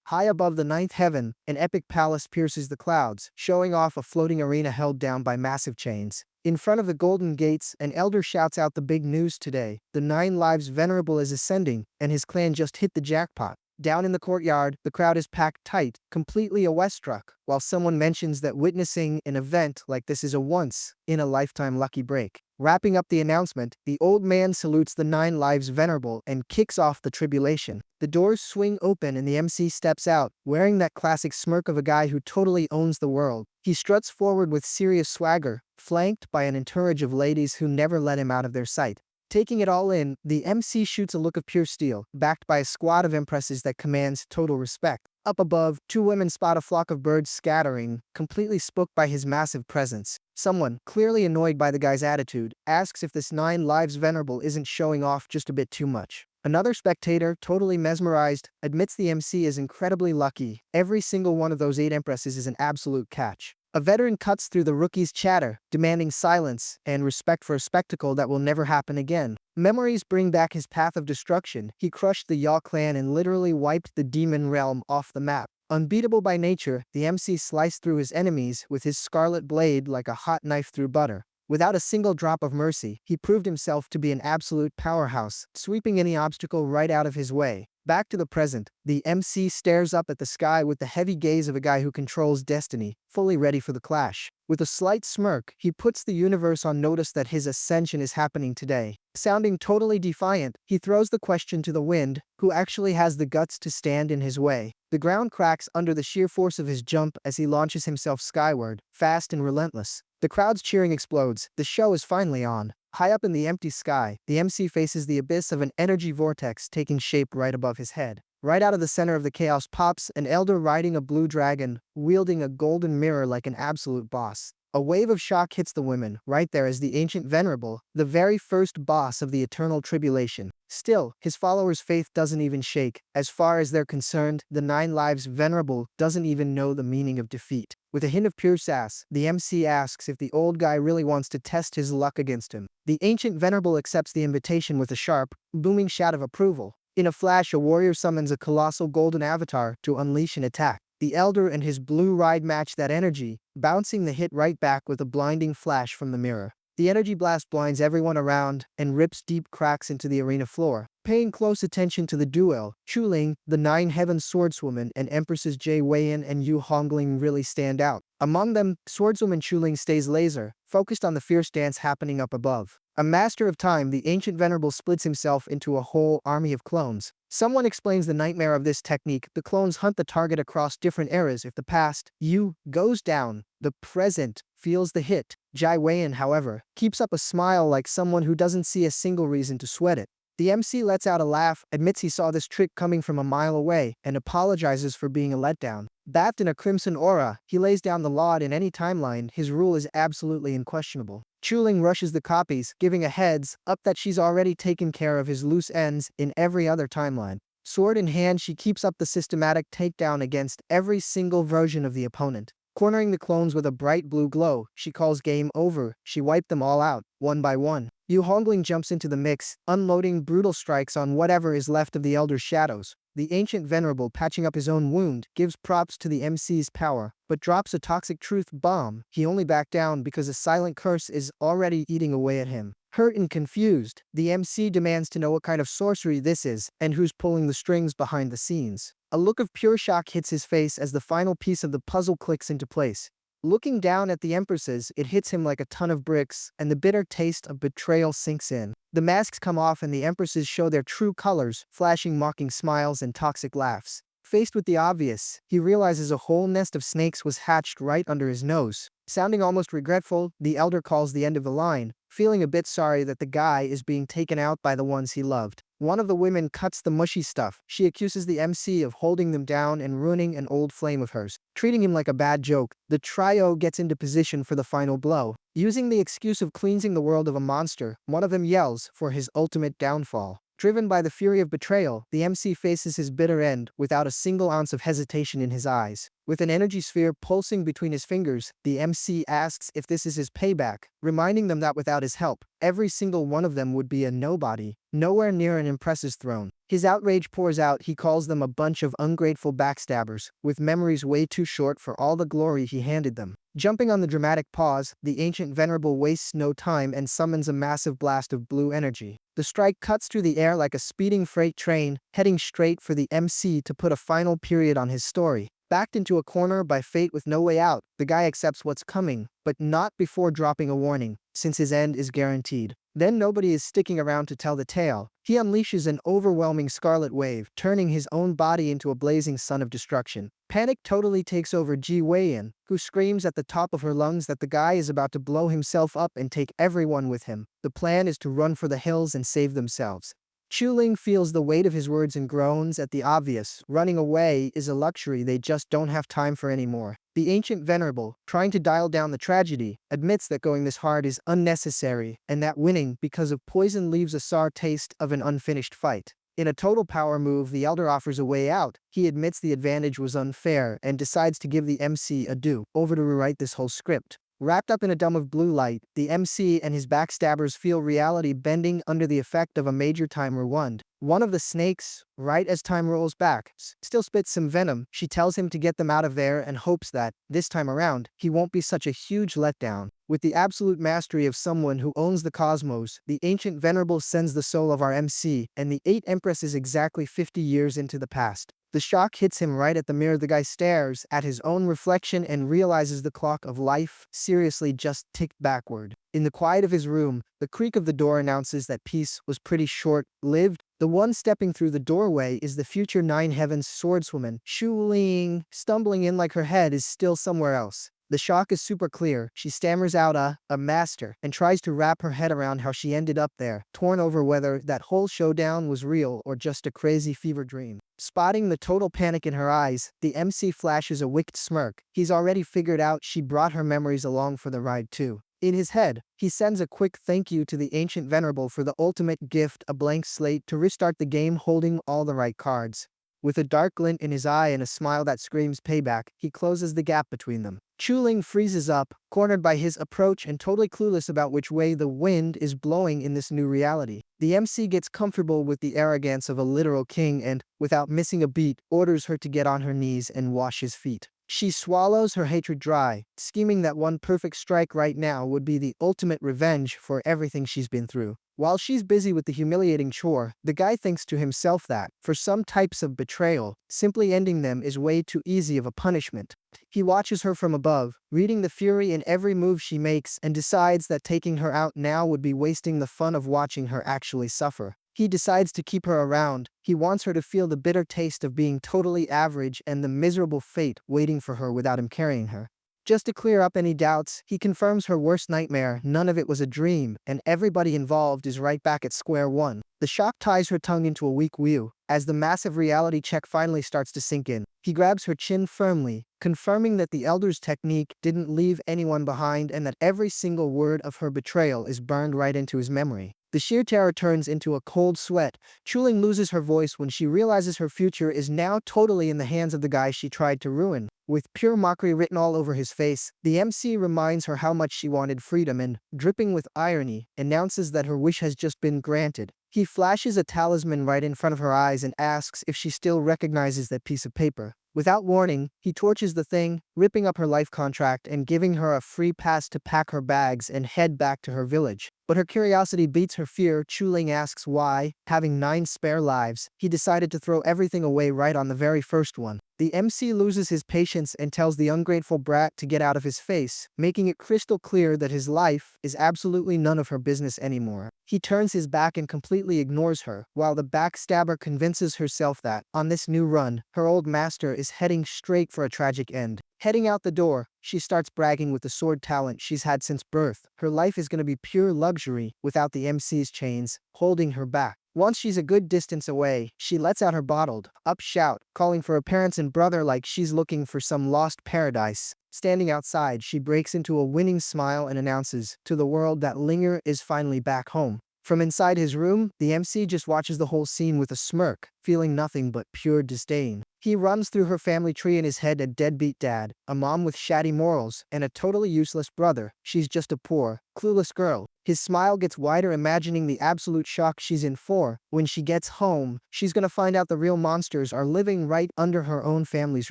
High above the ninth heaven, an epic palace pierces the clouds, showing off a floating arena held down by massive chains. In front of the golden gates, an elder shouts out the big news today. The 9 lives venerable is ascending, and his clan just hit the jackpot. Down in the courtyard, the crowd is packed tight, completely awestruck, while someone mentions that witnessing an event like this is a once-in-a-lifetime lucky break. Wrapping up the announcement, the old man salutes the 9 lives venerable and kicks off the tribulation. The doors swing open and the MC steps out, wearing that classic smirk of a guy who totally owns the world. He struts forward with serious swagger, flanked by an entourage of ladies who never let him out of their sight. Taking it all in, the MC shoots a look of pure steel, backed by a squad of empresses that commands total respect. Up above, 2 women spot a flock of birds scattering, completely spooked by his massive presence. Someone, clearly annoyed by the guy's attitude, asks if this 9 lives venerable isn't showing off just a bit too much. Another spectator, totally mesmerized, admits the MC is incredibly lucky. Every single one of those 8 empresses is an absolute catch. A veteran cuts through the rookie's chatter, demanding silence and respect for a spectacle that will never happen again. Memories bring back his path of destruction. He crushed the Yaw clan and literally wiped the demon realm off the map. Unbeatable by nature, the MC sliced through his enemies with his scarlet blade like a hot knife through butter. Without a single drop of mercy, he proved himself to be an absolute powerhouse, sweeping any obstacle right out of his way. Back to the present, the MC stares up at the sky with the heavy gaze of a guy who controls destiny, fully ready for the clash. With a slight smirk, he puts the universe on notice that his ascension is happening today. Sounding totally defiant, he throws the question to the wind, who actually has the guts to stand in his way. The ground cracks under the sheer force of his jump as he launches himself skyward, fast and relentless. The crowd's cheering explodes. The show is finally on. High up in the empty sky, the MC faces the abyss of an energy vortex taking shape right above his head. Right out of the center of the chaos pops an elder riding a blue dragon, wielding a golden mirror like an absolute boss. A wave of shock hits the women, right there as the ancient venerable, the very first boss of the eternal tribulation. Still, his followers' faith doesn't even shake. As far as they're concerned, the 9 lives venerable doesn't even know the meaning of defeat. With a hint of pure sass, the MC asks if the old guy really wants to test his luck against him. The ancient venerable accepts the invitation with a sharp, booming shout of approval. In a flash, a warrior summons a colossal golden avatar to unleash an attack. The elder and his blue ride match that energy, bouncing the hit right back with a blinding flash from the mirror. The energy blast blinds everyone around and rips deep cracks into the arena floor. Paying close attention to the duel, Chuling, the 9 heaven swordswoman, and Empresses Jie Weian and Yu Hongling really stand out. Among them, swordswoman Chuling stays laser, focused on the fierce dance happening up above. A master of time, the ancient venerable splits himself into a whole army of clones. Someone explains the nightmare of this technique. The clones hunt the target across different eras. If the past, Yu, goes down, the present feels the hit. Jai Weian, however, keeps up a smile like someone who doesn't see a single reason to sweat it. The MC lets out a laugh, admits he saw this trick coming from a mile away, and apologizes for being a letdown. Bathed in a crimson aura, he lays down the law in any timeline. His rule is absolutely unquestionable. Chuling rushes the copies, giving a heads up that she's already taken care of his loose ends in every other timeline. Sword in hand, she keeps up the systematic takedown against every single version of the opponent. Cornering the clones with a bright blue glow, she calls game over. She wiped them all out, one by one. Yu Hongling jumps into the mix, unloading brutal strikes on whatever is left of the Elder's shadows. The ancient venerable, patching up his own wound, gives props to the MC's power, but drops a toxic truth bomb. He only backed down because a silent curse is already eating away at him. Hurt and confused, the MC demands to know what kind of sorcery this is and who's pulling the strings behind the scenes. A look of pure shock hits his face as the final piece of the puzzle clicks into place. Looking down at the empresses, it hits him like a ton of bricks, and the bitter taste of betrayal sinks in. The masks come off and the empresses show their true colors, flashing mocking smiles and toxic laughs. Faced with the obvious, he realizes a whole nest of snakes was hatched right under his nose. Sounding almost regretful, the elder calls the end of the line, feeling a bit sorry that the guy is being taken out by the ones he loved. One of the women cuts the mushy stuff. She accuses the MC of holding them down and ruining an old flame of hers, treating him like a bad joke. The trio gets into position for the final blow. Using the excuse of cleansing the world of a monster, one of them yells for his ultimate downfall. Driven by the fury of betrayal, the MC faces his bitter end without a single ounce of hesitation in his eyes. With an energy sphere pulsing between his fingers, the MC asks if this is his payback, reminding them that without his help, every single one of them would be a nobody, nowhere near an Empress's throne. His outrage pours out. He calls them a bunch of ungrateful backstabbers, with memories way too short for all the glory he handed them. Jumping on the dramatic pause, the ancient venerable wastes no time and summons a massive blast of blue energy. The strike cuts through the air like a speeding freight train, heading straight for the MC to put a final period on his story. Backed into a corner by fate with no way out, the guy accepts what's coming, but not before dropping a warning, since his end is guaranteed. Then nobody is sticking around to tell the tale. He unleashes an overwhelming scarlet wave, turning his own body into a blazing sun of destruction. Panic totally takes over Ji Wei-in, who screams at the top of her lungs that the guy is about to blow himself up and take everyone with him. The plan is to run for the hills and save themselves. Chuling feels the weight of his words and groans at the obvious. Running away is a luxury they just don't have time for anymore. The ancient venerable, trying to dial down the tragedy, admits that going this hard is unnecessary and that winning because of poison leaves a sour taste of an unfinished fight. In a total power move, the elder offers a way out. He admits the advantage was unfair and decides to give the MC a do-over to rewrite this whole script. Wrapped up in a dome of blue light, the MC and his backstabbers feel reality bending under the effect of a major time rewind. One of the snakes, right as time rolls back, still spits some venom. She tells him to get them out of there and hopes that, this time around, he won't be such a huge letdown. With the absolute mastery of someone who owns the cosmos, the ancient venerable sends the soul of our MC and the 8 empresses exactly 50 years into the past. The shock hits him right at the mirror. The guy stares at his own reflection and realizes the clock of life seriously just ticked backward. In the quiet of his room, the creak of the door announces that peace was pretty short-lived. The one stepping through the doorway is the future 9 Heavens swordswoman, Chuling. Stumbling in like her head is still somewhere else. The shock is super clear. She stammers out a master, and tries to wrap her head around how she ended up there, torn over whether that whole showdown was real or just a crazy fever dream. Spotting the total panic in her eyes, the MC flashes a wicked smirk. He's already figured out she brought her memories along for the ride too. In his head, he sends a quick thank you to the ancient venerable for the ultimate gift, a blank slate to restart the game holding all the right cards. With a dark glint in his eye and a smile that screams payback, he closes the gap between them. Chuling freezes up, cornered by his approach and totally clueless about which way the wind is blowing in this new reality. The MC gets comfortable with the arrogance of a literal king and, without missing a beat, orders her to get on her knees and wash his feet. She swallows her hatred dry, scheming that one perfect strike right now would be the ultimate revenge for everything she's been through. While she's busy with the humiliating chore, the guy thinks to himself that, for some types of betrayal, simply ending them is way too easy of a punishment. He watches her from above, reading the fury in every move she makes, and decides that taking her out now would be wasting the fun of watching her actually suffer. He decides to keep her around. He wants her to feel the bitter taste of being totally average and the miserable fate waiting for her without him carrying her. Just to clear up any doubts, he confirms her worst nightmare, none of it was a dream, and everybody involved is right back at square one. The shock ties her tongue into a weak whew. As the massive reality check finally starts to sink in, he grabs her chin firmly, confirming that the elder's technique didn't leave anyone behind and that every single word of her betrayal is burned right into his memory. The sheer terror turns into a cold sweat. Chuling loses her voice when she realizes her future is now totally in the hands of the guy she tried to ruin. With pure mockery written all over his face, the MC reminds her how much she wanted freedom and, dripping with irony, announces that her wish has just been granted. He flashes a talisman right in front of her eyes and asks if she still recognizes that piece of paper. Without warning, he torches the thing, ripping up her life contract and giving her a free pass to pack her bags and head back to her village. But her curiosity beats her fear. Chuling asks why, having 9 spare lives, he decided to throw everything away right on the very first one. The MC loses his patience and tells the ungrateful brat to get out of his face, making it crystal clear that his life is absolutely none of her business anymore. He turns his back and completely ignores her, while the backstabber convinces herself that, on this new run, her old master is heading straight for a tragic end. Heading out the door, she starts bragging with the sword talent she's had since birth. Her life is going to be pure luxury without the MC's chains holding her back. Once she's a good distance away, she lets out her bottled up shout, calling for her parents and brother like she's looking for some lost paradise. Standing outside, she breaks into a winning smile and announces to the world that Linger is finally back home. From inside his room, the MC just watches the whole scene with a smirk, feeling nothing but pure disdain. He runs through her family tree in his head: a deadbeat dad, a mom with shoddy morals, and a totally useless brother. She's just a poor, clueless girl. His smile gets wider, imagining the absolute shock she's in for. When she gets home, she's gonna find out the real monsters are living right under her own family's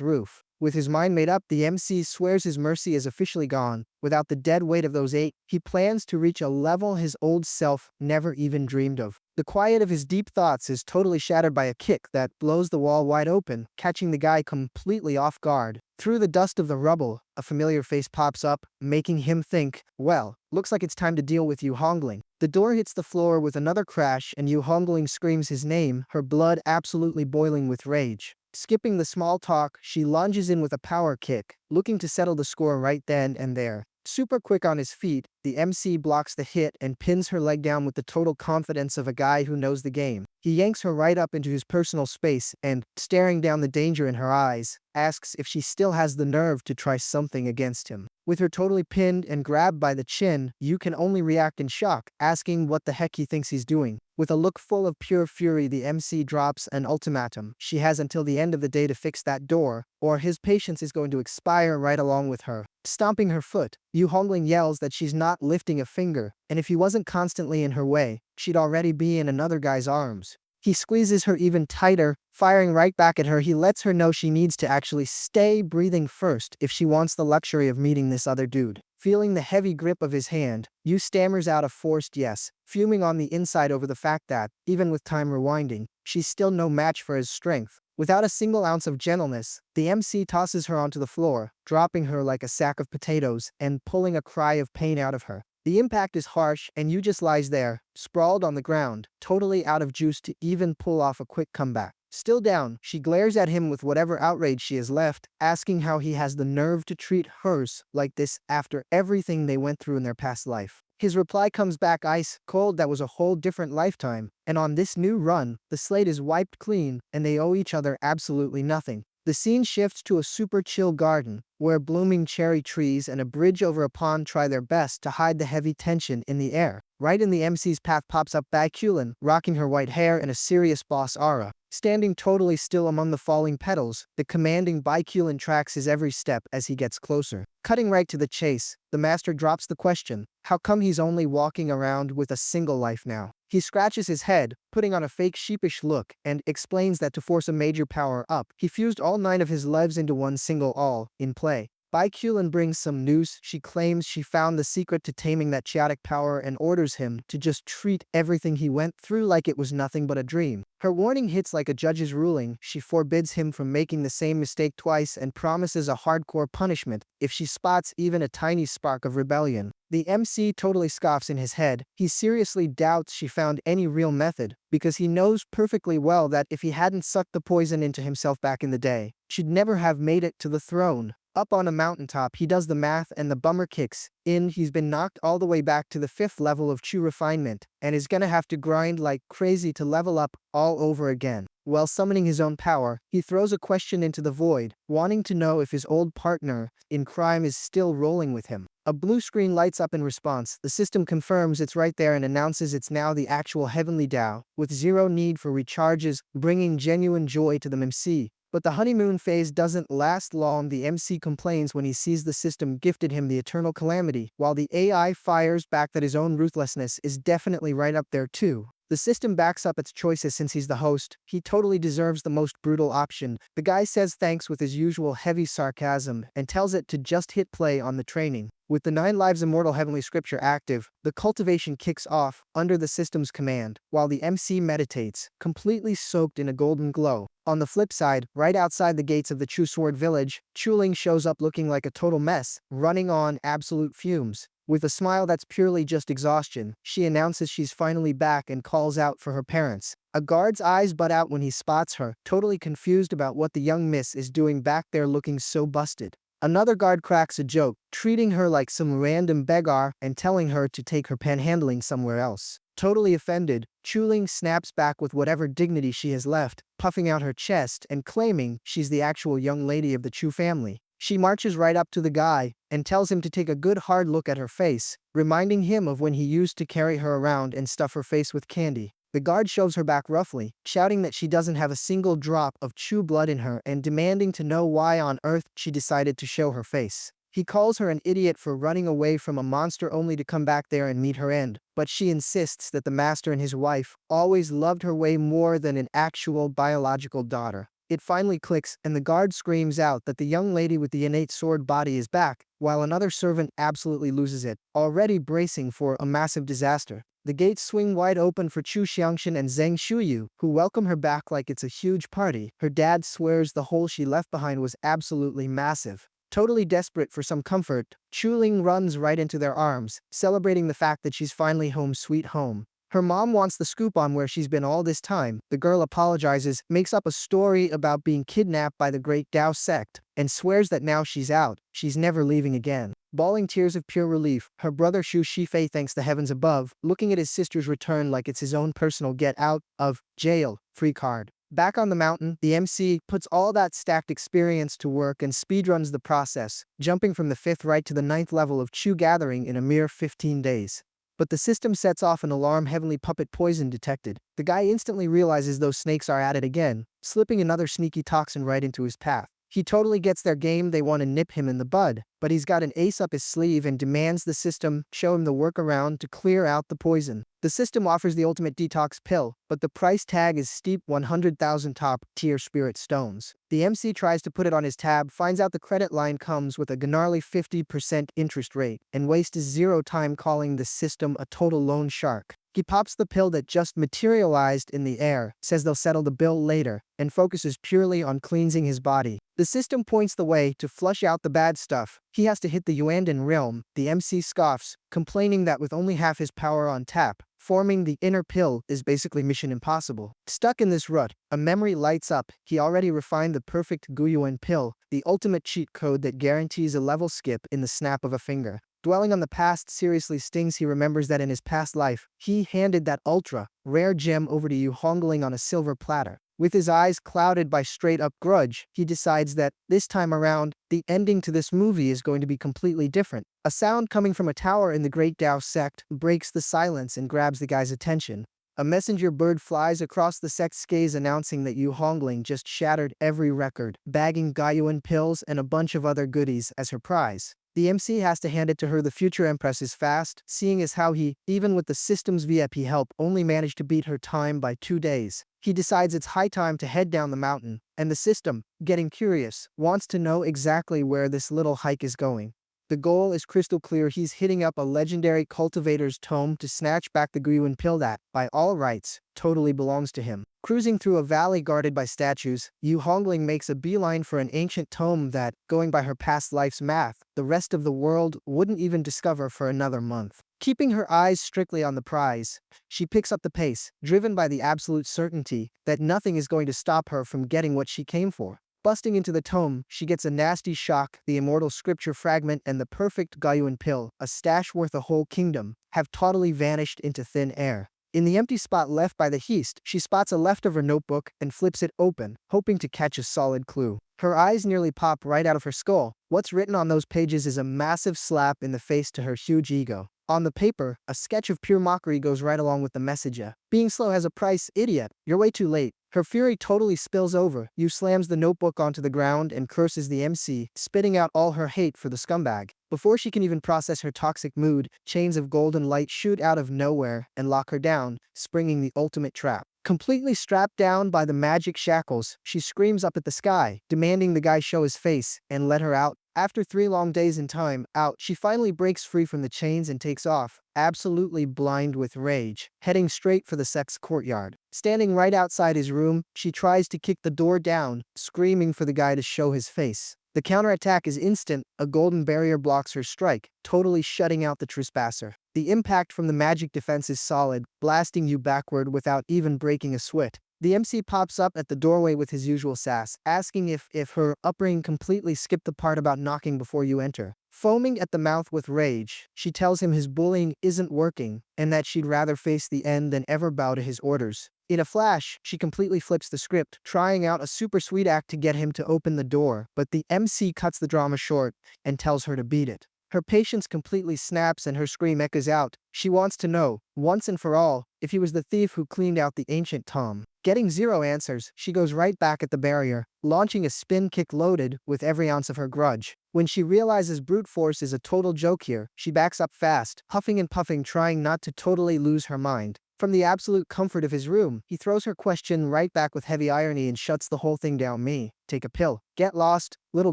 roof. With his mind made up, the MC swears his mercy is officially gone. Without the dead weight of those 8, he plans to reach a level his old self never even dreamed of. The quiet of his deep thoughts is totally shattered by a kick that blows the wall wide open, catching the guy completely off guard. Through the dust of the rubble, a familiar face pops up, making him think, well, looks like it's time to deal with Yu Hongling. The door hits the floor with another crash and Yu Hongling screams his name, her blood absolutely boiling with rage. Skipping the small talk, she lunges in with a power kick, looking to settle the score right then and there. Super quick on his feet, the MC blocks the hit and pins her leg down with the total confidence of a guy who knows the game. He yanks her right up into his personal space and, staring down the danger in her eyes, asks if she still has the nerve to try something against him. With her totally pinned and grabbed by the chin, Yu can only react in shock, asking what the heck he thinks he's doing. With a look full of pure fury, the MC drops an ultimatum. She has until the end of the day to fix that door, or his patience is going to expire right along with her. Stomping her foot, Yu Hongling yells that she's not lifting a finger, and if he wasn't constantly in her way, she'd already be in another guy's arms. He squeezes her even tighter, firing right back at her. He lets her know she needs to actually stay breathing first if she wants the luxury of meeting this other dude. Feeling the heavy grip of his hand, Yu stammers out a forced yes, fuming on the inside over the fact that, even with time rewinding, she's still no match for his strength. Without a single ounce of gentleness, the MC tosses her onto the floor, dropping her like a sack of potatoes and pulling a cry of pain out of her. The impact is harsh and Yu just lies there, sprawled on the ground, totally out of juice to even pull off a quick comeback. Still down, she glares at him with whatever outrage she has left, asking how he has the nerve to treat hers like this after everything they went through in their past life. His reply comes back ice cold: that was a whole different lifetime, and on this new run, the slate is wiped clean and they owe each other absolutely nothing. The scene shifts to a super chill garden, where blooming cherry trees and a bridge over a pond try their best to hide the heavy tension in the air. Right in the MC's path pops up Chuling, rocking her white hair and a serious boss aura. Standing totally still among the falling petals, the commanding Chuling tracks his every step as he gets closer. Cutting right to the chase, the master drops the question, how come he's only walking around with a single life now? He scratches his head, putting on a fake sheepish look, and explains that to force a major power up, he fused all 9 of his lives into one single all, in play. Chuling brings some news. She claims she found the secret to taming that chaotic power and orders him to just treat everything he went through like it was nothing but a dream. Her warning hits like a judge's ruling. She forbids him from making the same mistake twice and promises a hardcore punishment if she spots even a tiny spark of rebellion. The MC totally scoffs in his head. He seriously doubts she found any real method, because he knows perfectly well that if he hadn't sucked the poison into himself back in the day, she'd never have made it to the throne. Up on a mountaintop, he does the math and the bummer kicks in. He's been knocked all the way back to the 5th level of true refinement, and is gonna have to grind like crazy to level up all over again. While summoning his own power, he throws a question into the void, wanting to know if his old partner in crime is still rolling with him. A blue screen lights up in response. The system confirms it's right there and announces it's now the actual Heavenly Tao, with zero need for recharges, bringing genuine joy to the MC. But the honeymoon phase doesn't last long. The MC complains when he sees the system gifted him the eternal calamity, while the AI fires back that his own ruthlessness is definitely right up there too. The system backs up its choices since he's the host. He totally deserves the most brutal option. The guy says thanks with his usual heavy sarcasm and tells it to just hit play on the training. With the 9 lives immortal heavenly scripture active, the cultivation kicks off under the system's command, while the MC meditates, completely soaked in a golden glow. On the flip side, right outside the gates of the True Sword village, Chuling shows up looking like a total mess, running on absolute fumes. With a smile that's purely just exhaustion, she announces she's finally back and calls out for her parents. A guard's eyes butt out when he spots her, totally confused about what the young miss is doing back there looking so busted. Another guard cracks a joke, treating her like some random beggar and telling her to take her panhandling somewhere else. Totally offended, Chuling snaps back with whatever dignity she has left, puffing out her chest and claiming she's the actual young lady of the Chu family. She marches right up to the guy and tells him to take a good hard look at her face, reminding him of when he used to carry her around and stuff her face with candy. The guard shoves her back roughly, shouting that she doesn't have a single drop of true blood in her and demanding to know why on earth she decided to show her face. He calls her an idiot for running away from a monster only to come back there and meet her end, but she insists that the master and his wife always loved her way more than an actual biological daughter. It finally clicks, and the guard screams out that the young lady with the innate sword body is back, while another servant absolutely loses it, already bracing for a massive disaster. The gates swing wide open for Chu Xiangxin and Zheng Shuyu, who welcome her back like it's a huge party. Her dad swears the hole she left behind was absolutely massive. Totally desperate for some comfort, Chuling runs right into their arms, celebrating the fact that she's finally home sweet home. Her mom wants the scoop on where she's been all this time. The girl apologizes, makes up a story about being kidnapped by the Great Tao sect, and swears that now she's out, she's never leaving again. Bawling tears of pure relief, her brother Shu Shifei thanks the heavens above, looking at his sister's return like it's his own personal get out of jail free card. Back on the mountain, the MC puts all that stacked experience to work and speedruns the process, jumping from the 5th right to the 9th level of Chu Gathering in a mere 15 days. But the system sets off an alarm. Heavenly puppet poison detected. The guy instantly realizes those snakes are at it again, slipping another sneaky toxin right into his path. He totally gets their game. They want to nip him in the bud, but he's got an ace up his sleeve and demands the system show him the workaround to clear out the poison. The system offers the ultimate detox pill, but the price tag is steep: 100,000 top-tier spirit stones. The MC tries to put it on his tab, finds out the credit line comes with a gnarly 50% interest rate, and wastes zero time calling the system a total loan shark. He pops the pill that just materialized in the air, says they'll settle the bill later, and focuses purely on cleansing his body. The system points the way to flush out the bad stuff. He has to hit the Yuandan realm. The MC scoffs, complaining that with only half his power on tap, forming the inner pill is basically mission impossible. Stuck in this rut, a memory lights up. He already refined the perfect Guyuan pill, the ultimate cheat code that guarantees a level skip in the snap of a finger. Dwelling on the past seriously stings. He remembers that in his past life, he handed that ultra rare gem over to Yu Hongling on a silver platter. With his eyes clouded by straight-up grudge, he decides that, this time around, the ending to this movie is going to be completely different. A sound coming from a tower in the Great Tao sect breaks the silence and grabs the guy's attention. A messenger bird flies across the sect's skies announcing that Yu Hongling just shattered every record, bagging Guyuan pills and a bunch of other goodies as her prize. The MC has to hand it to her. The future empress is fast, seeing as how he, even with the system's VIP help, only managed to beat her time by 2 days. He decides it's high time to head down the mountain, and the system, getting curious, wants to know exactly where this little hike is going. The goal is crystal clear. He's hitting up a legendary cultivator's tome to snatch back the Guyuan pill that, by all rights, totally belongs to him. Cruising through a valley guarded by statues, Yu Hongling makes a beeline for an ancient tome that, going by her past life's math, the rest of the world wouldn't even discover for another month. Keeping her eyes strictly on the prize, she picks up the pace, driven by the absolute certainty that nothing is going to stop her from getting what she came for. Busting into the tome, she gets a nasty shock. The immortal scripture fragment and the perfect Guyuan pill, a stash worth a whole kingdom, have totally vanished into thin air. In the empty spot left by the heist, she spots a leftover notebook and flips it open, hoping to catch a solid clue. Her eyes nearly pop right out of her skull. What's written on those pages is a massive slap in the face to her huge ego. On the paper, a sketch of pure mockery goes right along with the message. Being slow has a price, idiot. You're way too late. Her fury totally spills over. Yu slams the notebook onto the ground and curses the MC, spitting out all her hate for the scumbag. Before she can even process her toxic mood, chains of golden light shoot out of nowhere and lock her down, springing the ultimate trap. Completely strapped down by the magic shackles, she screams up at the sky, demanding the guy show his face and let her out. After 3 long days in time out, she finally breaks free from the chains and takes off, absolutely blind with rage, heading straight for the sect's courtyard. Standing right outside his room, she tries to kick the door down, screaming for the guy to show his face. The counterattack is instant. A golden barrier blocks her strike, totally shutting out the trespasser. The impact from the magic defense is solid, blasting you backward without even breaking a sweat. The MC pops up at the doorway with his usual sass, asking if her upbringing completely skipped the part about knocking before you enter. Foaming at the mouth with rage, she tells him his bullying isn't working and that she'd rather face the end than ever bow to his orders. In a flash, she completely flips the script, trying out a super sweet act to get him to open the door, but the MC cuts the drama short and tells her to beat it. Her patience completely snaps and her scream echoes out. She wants to know, once and for all, if he was the thief who cleaned out the ancient Tom. Getting zero answers, she goes right back at the barrier, launching a spin kick loaded with every ounce of her grudge. When she realizes brute force is a total joke here, she backs up fast, huffing and puffing, trying not to totally lose her mind. From the absolute comfort of his room, he throws her question right back with heavy irony and shuts the whole thing down. Me, take a pill. Get lost, little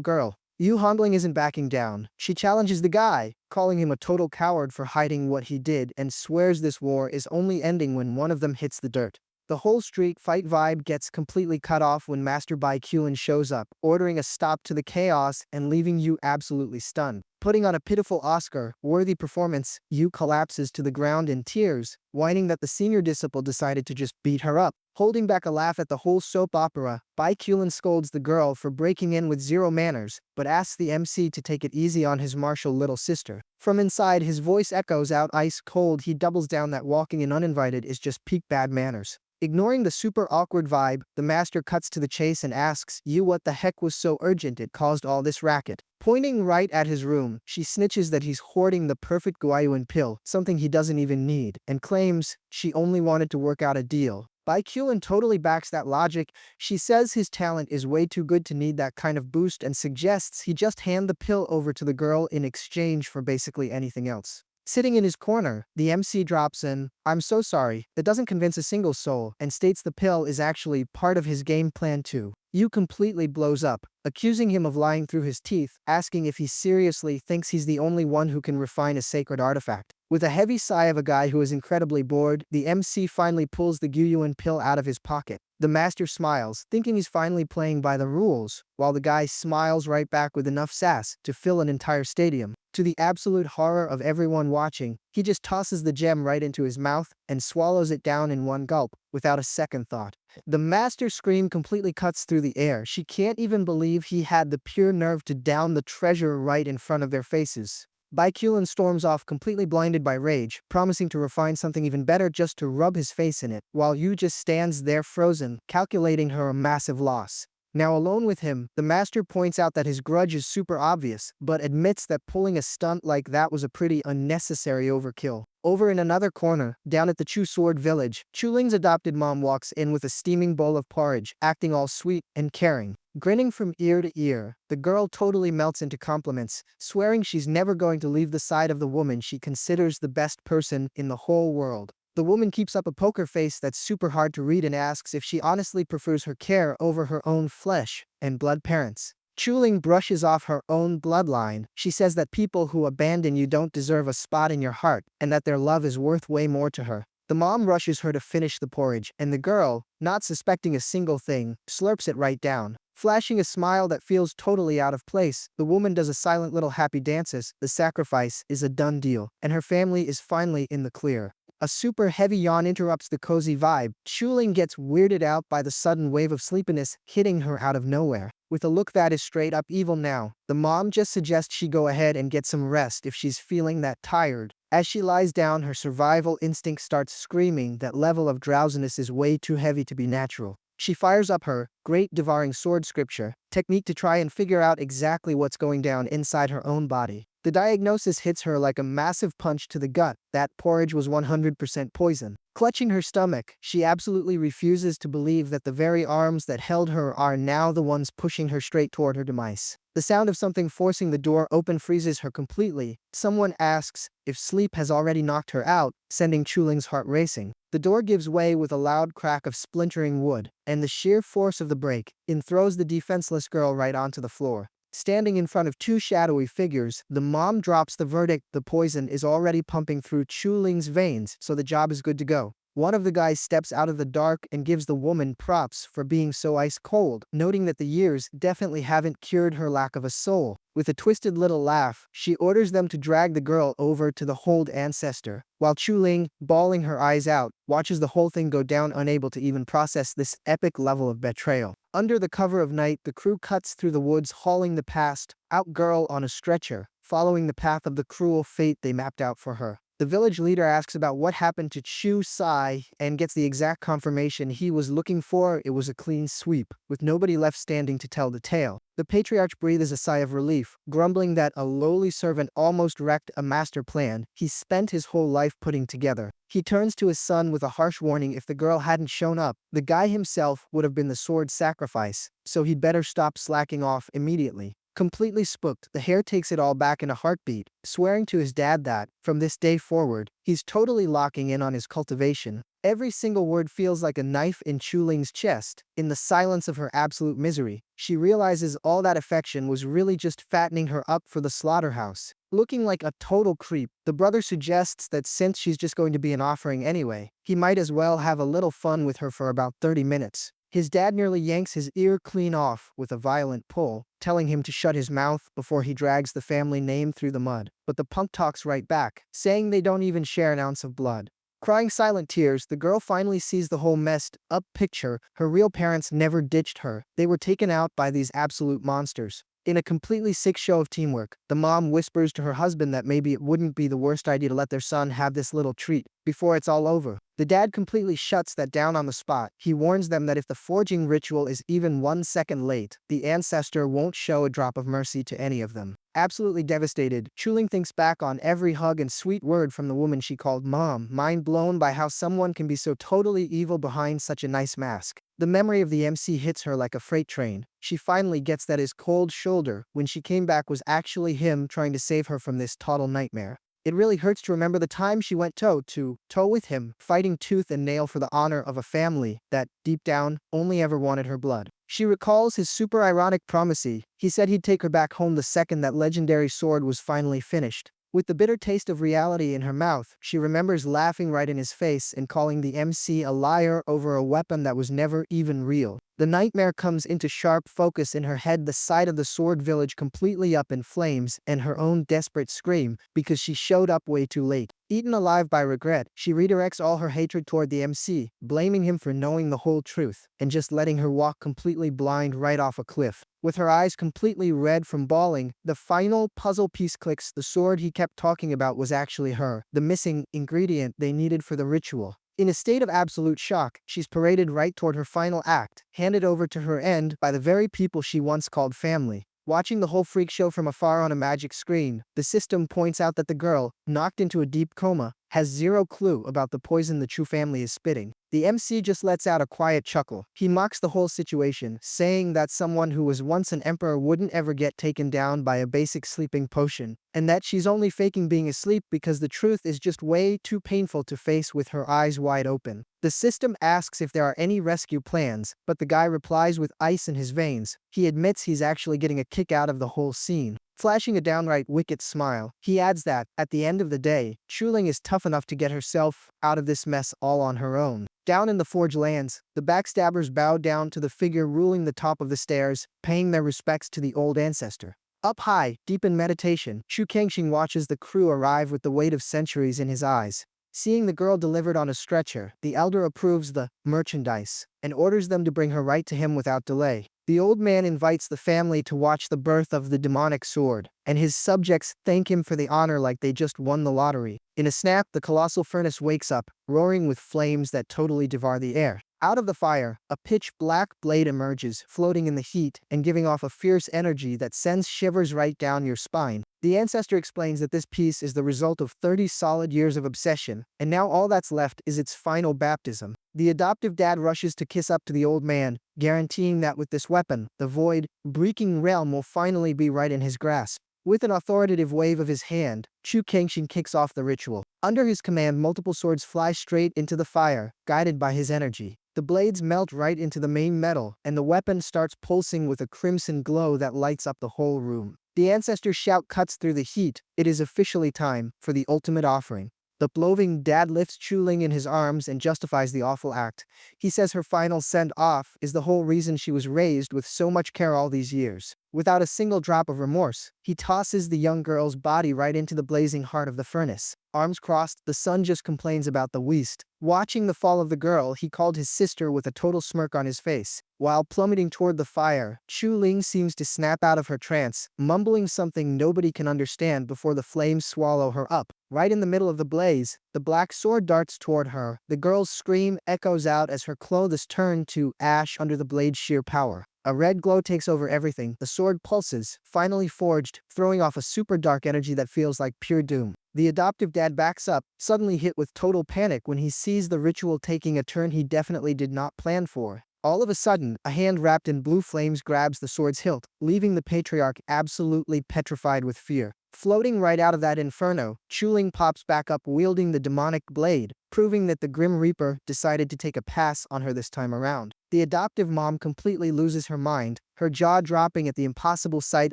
girl. Yu Handling isn't backing down. She challenges the guy, calling him a total coward for hiding what he did, and swears this war is only ending when one of them hits the dirt. The whole street fight vibe gets completely cut off when Master Bai Kulin shows up, ordering a stop to the chaos and leaving Yu absolutely stunned. Putting on a pitiful Oscar-worthy performance, Yu collapses to the ground in tears, whining that the senior disciple decided to just beat her up. Holding back a laugh at the whole soap opera, Bai Kulin scolds the girl for breaking in with zero manners, but asks the MC to take it easy on his martial little sister. From inside, his voice echoes out ice cold. He doubles down that walking in uninvited is just peak bad manners. Ignoring the super awkward vibe, the master cuts to the chase and asks Yu what the heck was so urgent it caused all this racket. Pointing right at his room, she snitches that he's hoarding the perfect Guayuan pill, something he doesn't even need, and claims she only wanted to work out a deal. Bai Kulin totally backs that logic. She says his talent is way too good to need that kind of boost and suggests he just hand the pill over to the girl in exchange for basically anything else. Sitting in his corner, the MC drops in, "I'm so sorry," that doesn't convince a single soul, and states the pill is actually part of his game plan too. Yu completely blows up, accusing him of lying through his teeth, asking if he seriously thinks he's the only one who can refine a sacred artifact. With a heavy sigh of a guy who is incredibly bored, the MC finally pulls the Guiyuan pill out of his pocket. The master smiles, thinking he's finally playing by the rules, while the guy smiles right back with enough sass to fill an entire stadium. To the absolute horror of everyone watching, he just tosses the gem right into his mouth and swallows it down in one gulp, without a second thought. The master's scream completely cuts through the air. She can't even believe he had the pure nerve to down the treasure right in front of their faces. Bai Kulin storms off completely blinded by rage, promising to refine something even better just to rub his face in it, while Yu just stands there frozen, calculating her a massive loss. Now alone with him, the master points out that his grudge is super obvious, but admits that pulling a stunt like that was a pretty unnecessary overkill. Over in another corner, down at the Chu Sword village, Chuling's adopted mom walks in with a steaming bowl of porridge, acting all sweet and caring. Grinning from ear to ear, the girl totally melts into compliments, swearing she's never going to leave the side of the woman she considers the best person in the whole world. The woman keeps up a poker face that's super hard to read and asks if she honestly prefers her care over her own flesh and blood parents. Chuling brushes off her own bloodline. She says that people who abandon you don't deserve a spot in your heart, and that their love is worth way more to her. The mom rushes her to finish the porridge, and the girl, not suspecting a single thing, slurps it right down. Flashing a smile that feels totally out of place, the woman does a silent little happy dances. The sacrifice is a done deal, and her family is finally in the clear. A super heavy yawn interrupts the cozy vibe. Chuling gets weirded out by the sudden wave of sleepiness hitting her out of nowhere. With a look that is straight up evil now, the mom just suggests she go ahead and get some rest if she's feeling that tired. As she lies down, her survival instinct starts screaming that level of drowsiness is way too heavy to be natural. She fires up her great devouring sword scripture technique to try and figure out exactly what's going down inside her own body. The diagnosis hits her like a massive punch to the gut. That porridge was 100% poison. Clutching her stomach, she absolutely refuses to believe that the very arms that held her are now the ones pushing her straight toward her demise. The sound of something forcing the door open freezes her completely. Someone asks if sleep has already knocked her out, sending Chuling's heart racing. The door gives way with a loud crack of splintering wood, and the sheer force of the break throws the defenseless girl right onto the floor. Standing in front of two shadowy figures, the mom drops the verdict: the poison is already pumping through Chuling's veins, so the job is good to go. One of the guys steps out of the dark and gives the woman props for being so ice cold, noting that the years definitely haven't cured her lack of a soul. With a twisted little laugh, she orders them to drag the girl over to the hold ancestor, while Chuling, bawling her eyes out, watches the whole thing go down, unable to even process this epic level of betrayal. Under the cover of night, the crew cuts through the woods hauling the passed out girl on a stretcher, following the path of the cruel fate they mapped out for her. The village leader asks about what happened to Chu Sai and gets the exact confirmation he was looking for. It was a clean sweep, with nobody left standing to tell the tale. The patriarch breathes a sigh of relief, grumbling that a lowly servant almost wrecked a master plan he spent his whole life putting together. He turns to his son with a harsh warning: if the girl hadn't shown up, the guy himself would have been the sword's sacrifice, so he'd better stop slacking off immediately. Completely spooked, the heir takes it all back in a heartbeat, swearing to his dad that, from this day forward, he's totally locking in on his cultivation. Every single word feels like a knife in Chuling's chest. In the silence of her absolute misery, she realizes all that affection was really just fattening her up for the slaughterhouse. Looking like a total creep, the brother suggests that since she's just going to be an offering anyway, he might as well have a little fun with her for about 30 minutes. His dad nearly yanks his ear clean off with a violent pull, telling him to shut his mouth before he drags the family name through the mud. But the punk talks right back, saying they don't even share an ounce of blood. Crying silent tears, the girl finally sees the whole messed up picture. Her real parents never ditched her. They were taken out by these absolute monsters. In a completely sick show of teamwork, the mom whispers to her husband that maybe it wouldn't be the worst idea to let their son have this little treat before it's all over. The dad completely shuts that down on the spot. He warns them that if the forging ritual is even 1 second late, the ancestor won't show a drop of mercy to any of them. Absolutely devastated, Chuling thinks back on every hug and sweet word from the woman she called mom, mind blown by how someone can be so totally evil behind such a nice mask. The memory of the MC hits her like a freight train. She finally gets that his cold shoulder when she came back was actually him trying to save her from this total nightmare. It really hurts to remember the time she went toe-to-toe with him, fighting tooth and nail for the honor of a family that, deep down, only ever wanted her blood. She recalls his super ironic promise. He said he'd take her back home the second that legendary sword was finally finished. With the bitter taste of reality in her mouth, she remembers laughing right in his face and calling the MC a liar over a weapon that was never even real. The nightmare comes into sharp focus in her head, the sight of the sword village completely up in flames and her own desperate scream because she showed up way too late. Eaten alive by regret, she redirects all her hatred toward the MC, blaming him for knowing the whole truth and just letting her walk completely blind right off a cliff. With her eyes completely red from bawling, the final puzzle piece clicks. The sword he kept talking about was actually her, the missing ingredient they needed for the ritual. In a state of absolute shock, she's paraded right toward her final act, handed over to her end by the very people she once called family. Watching the whole freak show from afar on a magic screen, the system points out that the girl, knocked into a deep coma, has zero clue about the poison the Chu family is spitting. The MC just lets out a quiet chuckle. He mocks the whole situation, saying that someone who was once an emperor wouldn't ever get taken down by a basic sleeping potion, and that she's only faking being asleep because the truth is just way too painful to face with her eyes wide open. The system asks if there are any rescue plans, but the guy replies with ice in his veins. He admits he's actually getting a kick out of the whole scene. Flashing a downright wicked smile, he adds that, at the end of the day, Chuling is tough enough to get herself out of this mess all on her own. Down in the Forge lands, the backstabbers bow down to the figure ruling the top of the stairs, paying their respects to the old ancestor. Up high, deep in meditation, Chu Kangxing watches the crew arrive with the weight of centuries in his eyes. Seeing the girl delivered on a stretcher, the elder approves the merchandise and orders them to bring her right to him without delay. The old man invites the family to watch the birth of the demonic sword, and his subjects thank him for the honor like they just won the lottery. In a snap, the colossal furnace wakes up, roaring with flames that totally devour the air. Out of the fire, a pitch-black blade emerges, floating in the heat and giving off a fierce energy that sends shivers right down your spine. The ancestor explains that this piece is the result of 30 solid years of obsession, and now all that's left is its final baptism. The adoptive dad rushes to kiss up to the old man, guaranteeing that with this weapon, the void-breaking realm will finally be right in his grasp. With an authoritative wave of his hand, Chu Kangxing kicks off the ritual. Under his command, multiple swords fly straight into the fire, guided by his energy. The blades melt right into the main metal, and the weapon starts pulsing with a crimson glow that lights up the whole room. The ancestor's shout cuts through the heat. It is officially time for the ultimate offering. The loving dad lifts Chuling in his arms and justifies the awful act. He says her final send-off is the whole reason she was raised with so much care all these years. Without a single drop of remorse, he tosses the young girl's body right into the blazing heart of the furnace. Arms crossed, the son just complains about the waste. Watching the fall of the girl, he called his sister with a total smirk on his face. While plummeting toward the fire, Chuling seems to snap out of her trance, mumbling something nobody can understand before the flames swallow her up. Right in the middle of the blaze, the black sword darts toward her. The girl's scream echoes out as her clothes turn to ash under the blade's sheer power. A red glow takes over everything, the sword pulses, finally forged, throwing off a super dark energy that feels like pure doom. The adoptive dad backs up, suddenly hit with total panic when he sees the ritual taking a turn he definitely did not plan for. All of a sudden, a hand wrapped in blue flames grabs the sword's hilt, leaving the patriarch absolutely petrified with fear. Floating right out of that inferno, Chuling pops back up wielding the demonic blade, proving that the Grim Reaper decided to take a pass on her this time around. The adoptive mom completely loses her mind, her jaw dropping at the impossible sight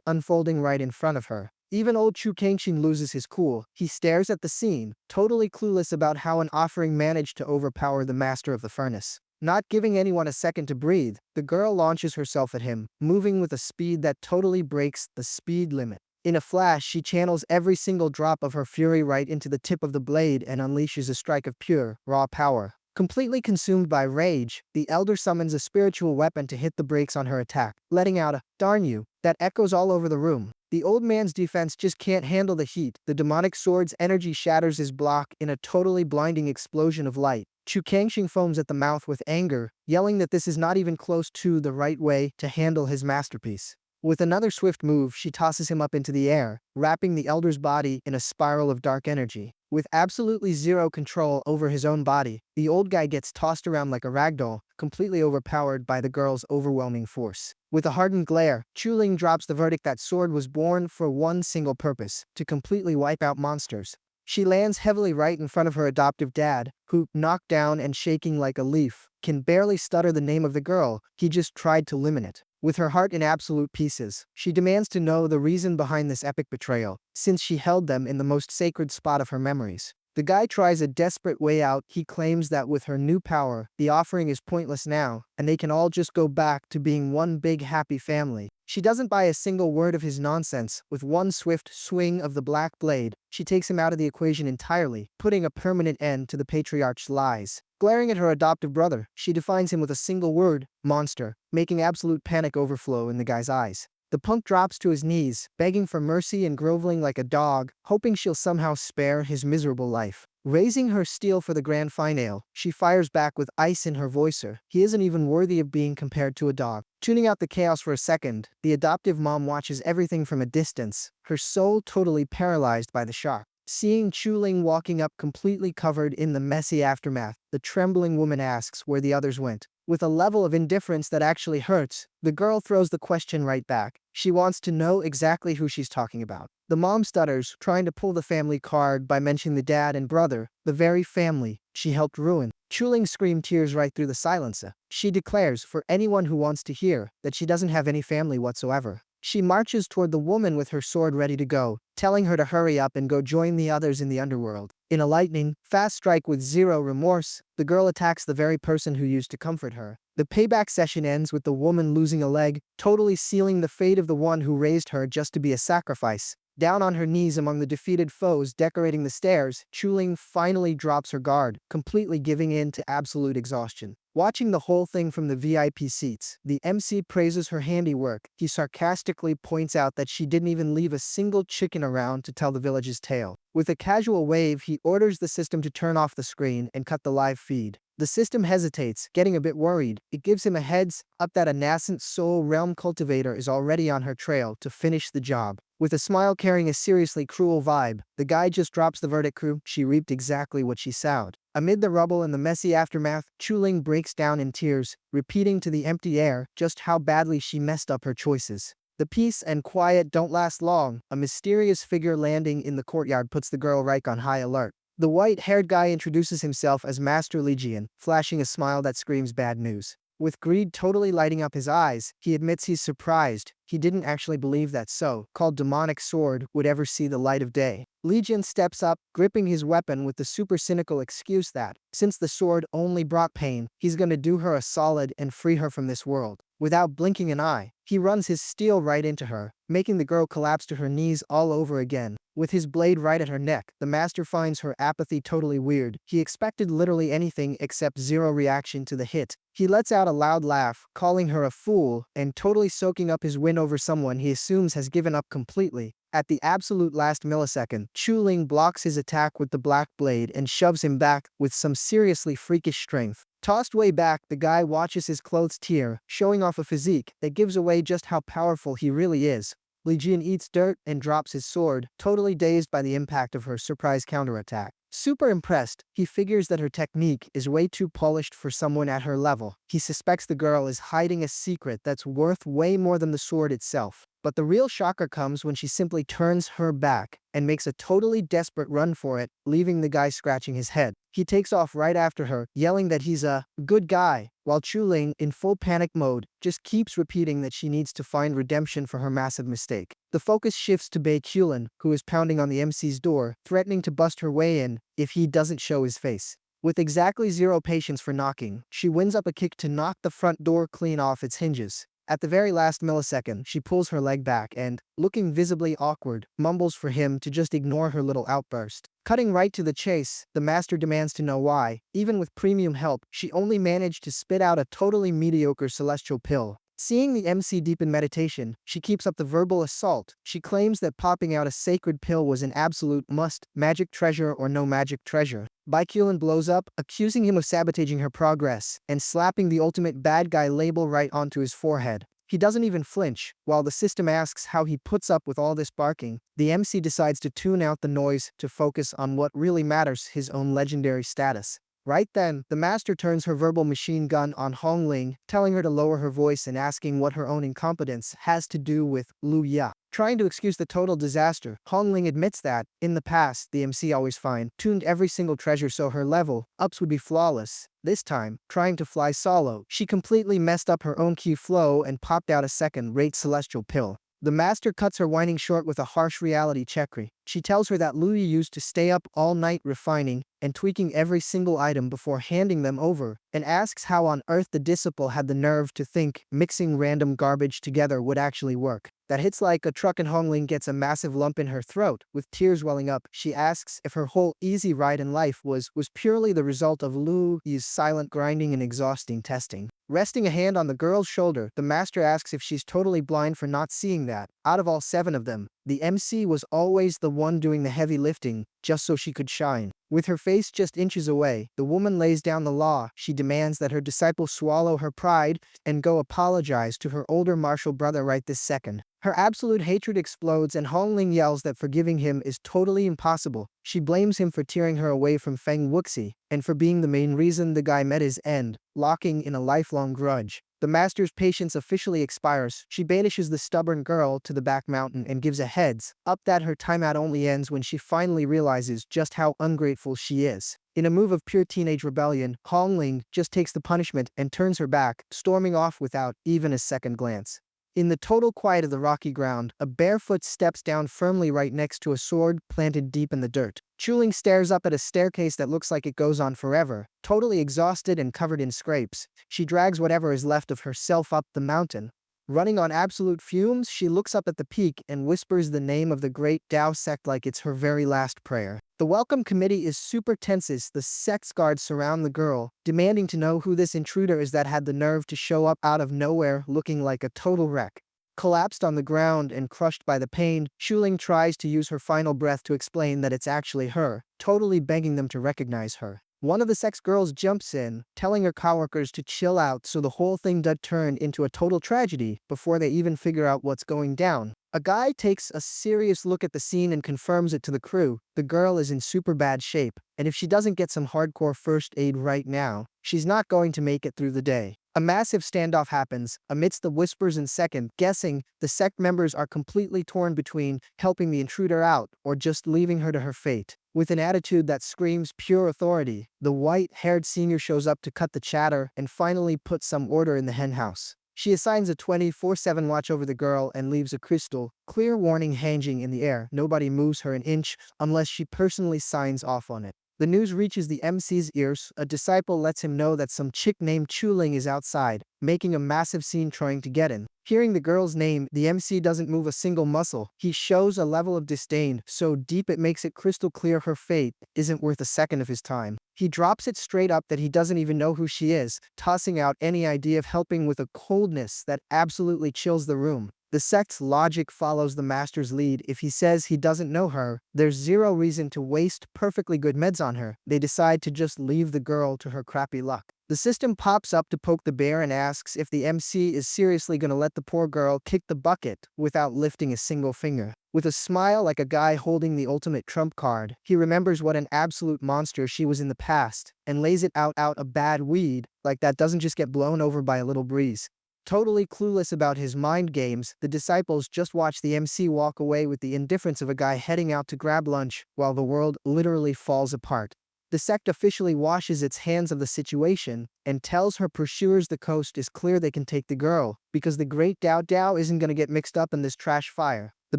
unfolding right in front of her. Even old Chu Kangxin loses his cool. He stares at the scene, totally clueless about how an offering managed to overpower the master of the furnace. Not giving anyone a second to breathe, the girl launches herself at him, moving with a speed that totally breaks the speed limit. In a flash, she channels every single drop of her fury right into the tip of the blade and unleashes a strike of pure, raw power. Completely consumed by rage, the elder summons a spiritual weapon to hit the brakes on her attack, letting out a "darn you" that echoes all over the room. The old man's defense just can't handle the heat. The demonic sword's energy shatters his block in a totally blinding explosion of light. Chu Kangxing foams at the mouth with anger, yelling that this is not even close to the right way to handle his masterpiece. With another swift move, she tosses him up into the air, wrapping the elder's body in a spiral of dark energy. With absolutely zero control over his own body, the old guy gets tossed around like a ragdoll, completely overpowered by the girl's overwhelming force. With a hardened glare, Chuling drops the verdict that sword was born for one single purpose, to completely wipe out monsters. She lands heavily right in front of her adoptive dad, who, knocked down and shaking like a leaf, can barely stutter the name of the girl he just tried to eliminate. With her heart in absolute pieces, she demands to know the reason behind this epic betrayal, since she held them in the most sacred spot of her memories. The guy tries a desperate way out. He claims that with her new power, the offering is pointless now, and they can all just go back to being one big happy family. She doesn't buy a single word of his nonsense. With one swift swing of the black blade, she takes him out of the equation entirely, putting a permanent end to the patriarch's lies. Glaring at her adoptive brother, she defines him with a single word, monster, making absolute panic overflow in the guy's eyes. The punk drops to his knees, begging for mercy and groveling like a dog, hoping she'll somehow spare his miserable life. Raising her steel for the grand finale, she fires back with ice in her voicer. He isn't even worthy of being compared to a dog. Tuning out the chaos for a second, the adoptive mom watches everything from a distance, her soul totally paralyzed by the shock. Seeing Chuling walking up completely covered in the messy aftermath, the trembling woman asks where the others went. With a level of indifference that actually hurts, the girl throws the question right back. She wants to know exactly who she's talking about. The mom stutters, trying to pull the family card by mentioning the dad and brother, the very family she helped ruin. Chuling screams tears right through the silence. She declares, for anyone who wants to hear, that she doesn't have any family whatsoever. She marches toward the woman with her sword ready to go, telling her to hurry up and go join the others in the underworld. In a lightning, fast strike with zero remorse, the girl attacks the very person who used to comfort her. The payback session ends with the woman losing a leg, totally sealing the fate of the one who raised her just to be a sacrifice. Down on her knees among the defeated foes decorating the stairs, Chuling finally drops her guard, completely giving in to absolute exhaustion. Watching the whole thing from the VIP seats, the MC praises her handiwork. He sarcastically points out that she didn't even leave a single chicken around to tell the village's tale. With a casual wave, he orders the system to turn off the screen and cut the live feed. The system hesitates, getting a bit worried. It gives him a heads up that a nascent soul realm cultivator is already on her trail to finish the job. With a smile carrying a seriously cruel vibe, the guy just drops the verdict crew. She reaped exactly what she sowed. Amid the rubble and the messy aftermath, Chuling breaks down in tears, repeating to the empty air just how badly she messed up her choices. The peace and quiet don't last long. A mysterious figure landing in the courtyard puts the girl right on high alert. The white-haired guy introduces himself as Master Legion, flashing a smile that screams bad news. With greed totally lighting up his eyes, he admits he's surprised. He didn't actually believe that so-called demonic sword would ever see the light of day. Legion steps up, gripping his weapon with the super cynical excuse that, since the sword only brought pain, he's gonna do her a solid and free her from this world. Without blinking an eye, he runs his steel right into her, making the girl collapse to her knees all over again. With his blade right at her neck, the master finds her apathy totally weird. He expected literally anything except zero reaction to the hit. He lets out a loud laugh, calling her a fool, and totally soaking up his win over someone he assumes has given up completely. At the absolute last millisecond, Chuling blocks his attack with the black blade and shoves him back with some seriously freakish strength. Tossed way back, the guy watches his clothes tear, showing off a physique that gives away just how powerful he really is. Li Jin eats dirt and drops his sword, totally dazed by the impact of her surprise counterattack. Super impressed, he figures that her technique is way too polished for someone at her level. He suspects the girl is hiding a secret that's worth way more than the sword itself. But the real shocker comes when she simply turns her back and makes a totally desperate run for it, leaving the guy scratching his head. He takes off right after her, yelling that he's a good guy, while Chuling, in full panic mode, just keeps repeating that she needs to find redemption for her massive mistake. The focus shifts to Bae Kulin, who is pounding on the MC's door, threatening to bust her way in if he doesn't show his face. With exactly zero patience for knocking, she wins up a kick to knock the front door clean off its hinges. At the very last millisecond, she pulls her leg back and, looking visibly awkward, mumbles for him to just ignore her little outburst. Cutting right to the chase, the master demands to know why. Even with premium help, she only managed to spit out a totally mediocre celestial pill. Seeing the MC deep in meditation, she keeps up the verbal assault. She claims that popping out a sacred pill was an absolute must, magic treasure or no magic treasure. Baikulin blows up, accusing him of sabotaging her progress, and slapping the ultimate bad guy label right onto his forehead. He doesn't even flinch. While the system asks how he puts up with all this barking, the MC decides to tune out the noise to focus on what really matters, his own legendary status. Right then, the master turns her verbal machine gun on Hongling, telling her to lower her voice and asking what her own incompetence has to do with Lu Ya. Trying to excuse the total disaster, Hongling admits that, in the past, the MC always fine-tuned every single treasure so her level-ups would be flawless. This time, trying to fly solo, she completely messed up her own key flow and popped out a second-rate celestial pill. The master cuts her whining short with a harsh reality checkry. She tells her that Louis used to stay up all night refining and tweaking every single item before handing them over, and asks how on earth the disciple had the nerve to think mixing random garbage together would actually work. That hits like a truck and Hongling gets a massive lump in her throat. With tears welling up, she asks if her whole easy ride in life was purely the result of Louis' silent grinding and exhausting testing. Resting a hand on the girl's shoulder, the master asks if she's totally blind for not seeing that, out of all 7 of them, the MC was always the one doing the heavy lifting, just so she could shine. With her face just inches away, the woman lays down the law. She demands that her disciple swallow her pride and go apologize to her older martial brother right this second. Her absolute hatred explodes and Hongling yells that forgiving him is totally impossible. She blames him for tearing her away from Feng Wuxi, and for being the main reason the guy met his end, locking in a lifelong grudge. The master's patience officially expires. She banishes the stubborn girl to the back mountain and gives a heads up that her timeout only ends when she finally realizes just how ungrateful she is. In a move of pure teenage rebellion, Hongling just takes the punishment and turns her back, storming off without even a second glance. In the total quiet of the rocky ground, a barefoot steps down firmly right next to a sword planted deep in the dirt. Chuling stares up at a staircase that looks like it goes on forever. Totally exhausted and covered in scrapes, she drags whatever is left of herself up the mountain. Running on absolute fumes, she looks up at the peak and whispers the name of the great Tao sect like it's her very last prayer. The welcome committee is super tense as the sect's guards surround the girl, demanding to know who this intruder is that had the nerve to show up out of nowhere looking like a total wreck. Collapsed on the ground and crushed by the pain, Chuling tries to use her final breath to explain that it's actually her, totally begging them to recognize her. One of the sex girls jumps in, telling her coworkers to chill out so the whole thing does turn into a total tragedy before they even figure out what's going down. A guy takes a serious look at the scene and confirms it to the crew. The girl is in super bad shape, and if she doesn't get some hardcore first aid right now, she's not going to make it through the day. A massive standoff happens. Amidst the whispers and second guessing, the sect members are completely torn between helping the intruder out or just leaving her to her fate. With an attitude that screams pure authority, the white-haired senior shows up to cut the chatter and finally put some order in the henhouse. She assigns a 24/7 watch over the girl and leaves a crystal, clear warning hanging in the air. Nobody moves her an inch unless she personally signs off on it. The news reaches the MC's ears. A disciple lets him know that some chick named Chuling is outside, making a massive scene trying to get in. Hearing the girl's name, the MC doesn't move a single muscle. He shows a level of disdain so deep it makes it crystal clear her fate isn't worth a second of his time. He drops it straight up that he doesn't even know who she is, tossing out any idea of helping with a coldness that absolutely chills the room. The sect's logic follows the master's lead. If he says he doesn't know her, there's zero reason to waste perfectly good meds on her. They decide to just leave the girl to her crappy luck. The system pops up to poke the bear and asks if the MC is seriously gonna let the poor girl kick the bucket without lifting a single finger. With a smile like a guy holding the ultimate trump card, he remembers what an absolute monster she was in the past and lays it out a bad weed like that doesn't just get blown over by a little breeze. Totally clueless about his mind games, the disciples just watch the MC walk away with the indifference of a guy heading out to grab lunch while the world literally falls apart. The sect officially washes its hands of the situation and tells her pursuers the coast is clear they can take the girl because the great Dao Dao isn't gonna get mixed up in this trash fire. The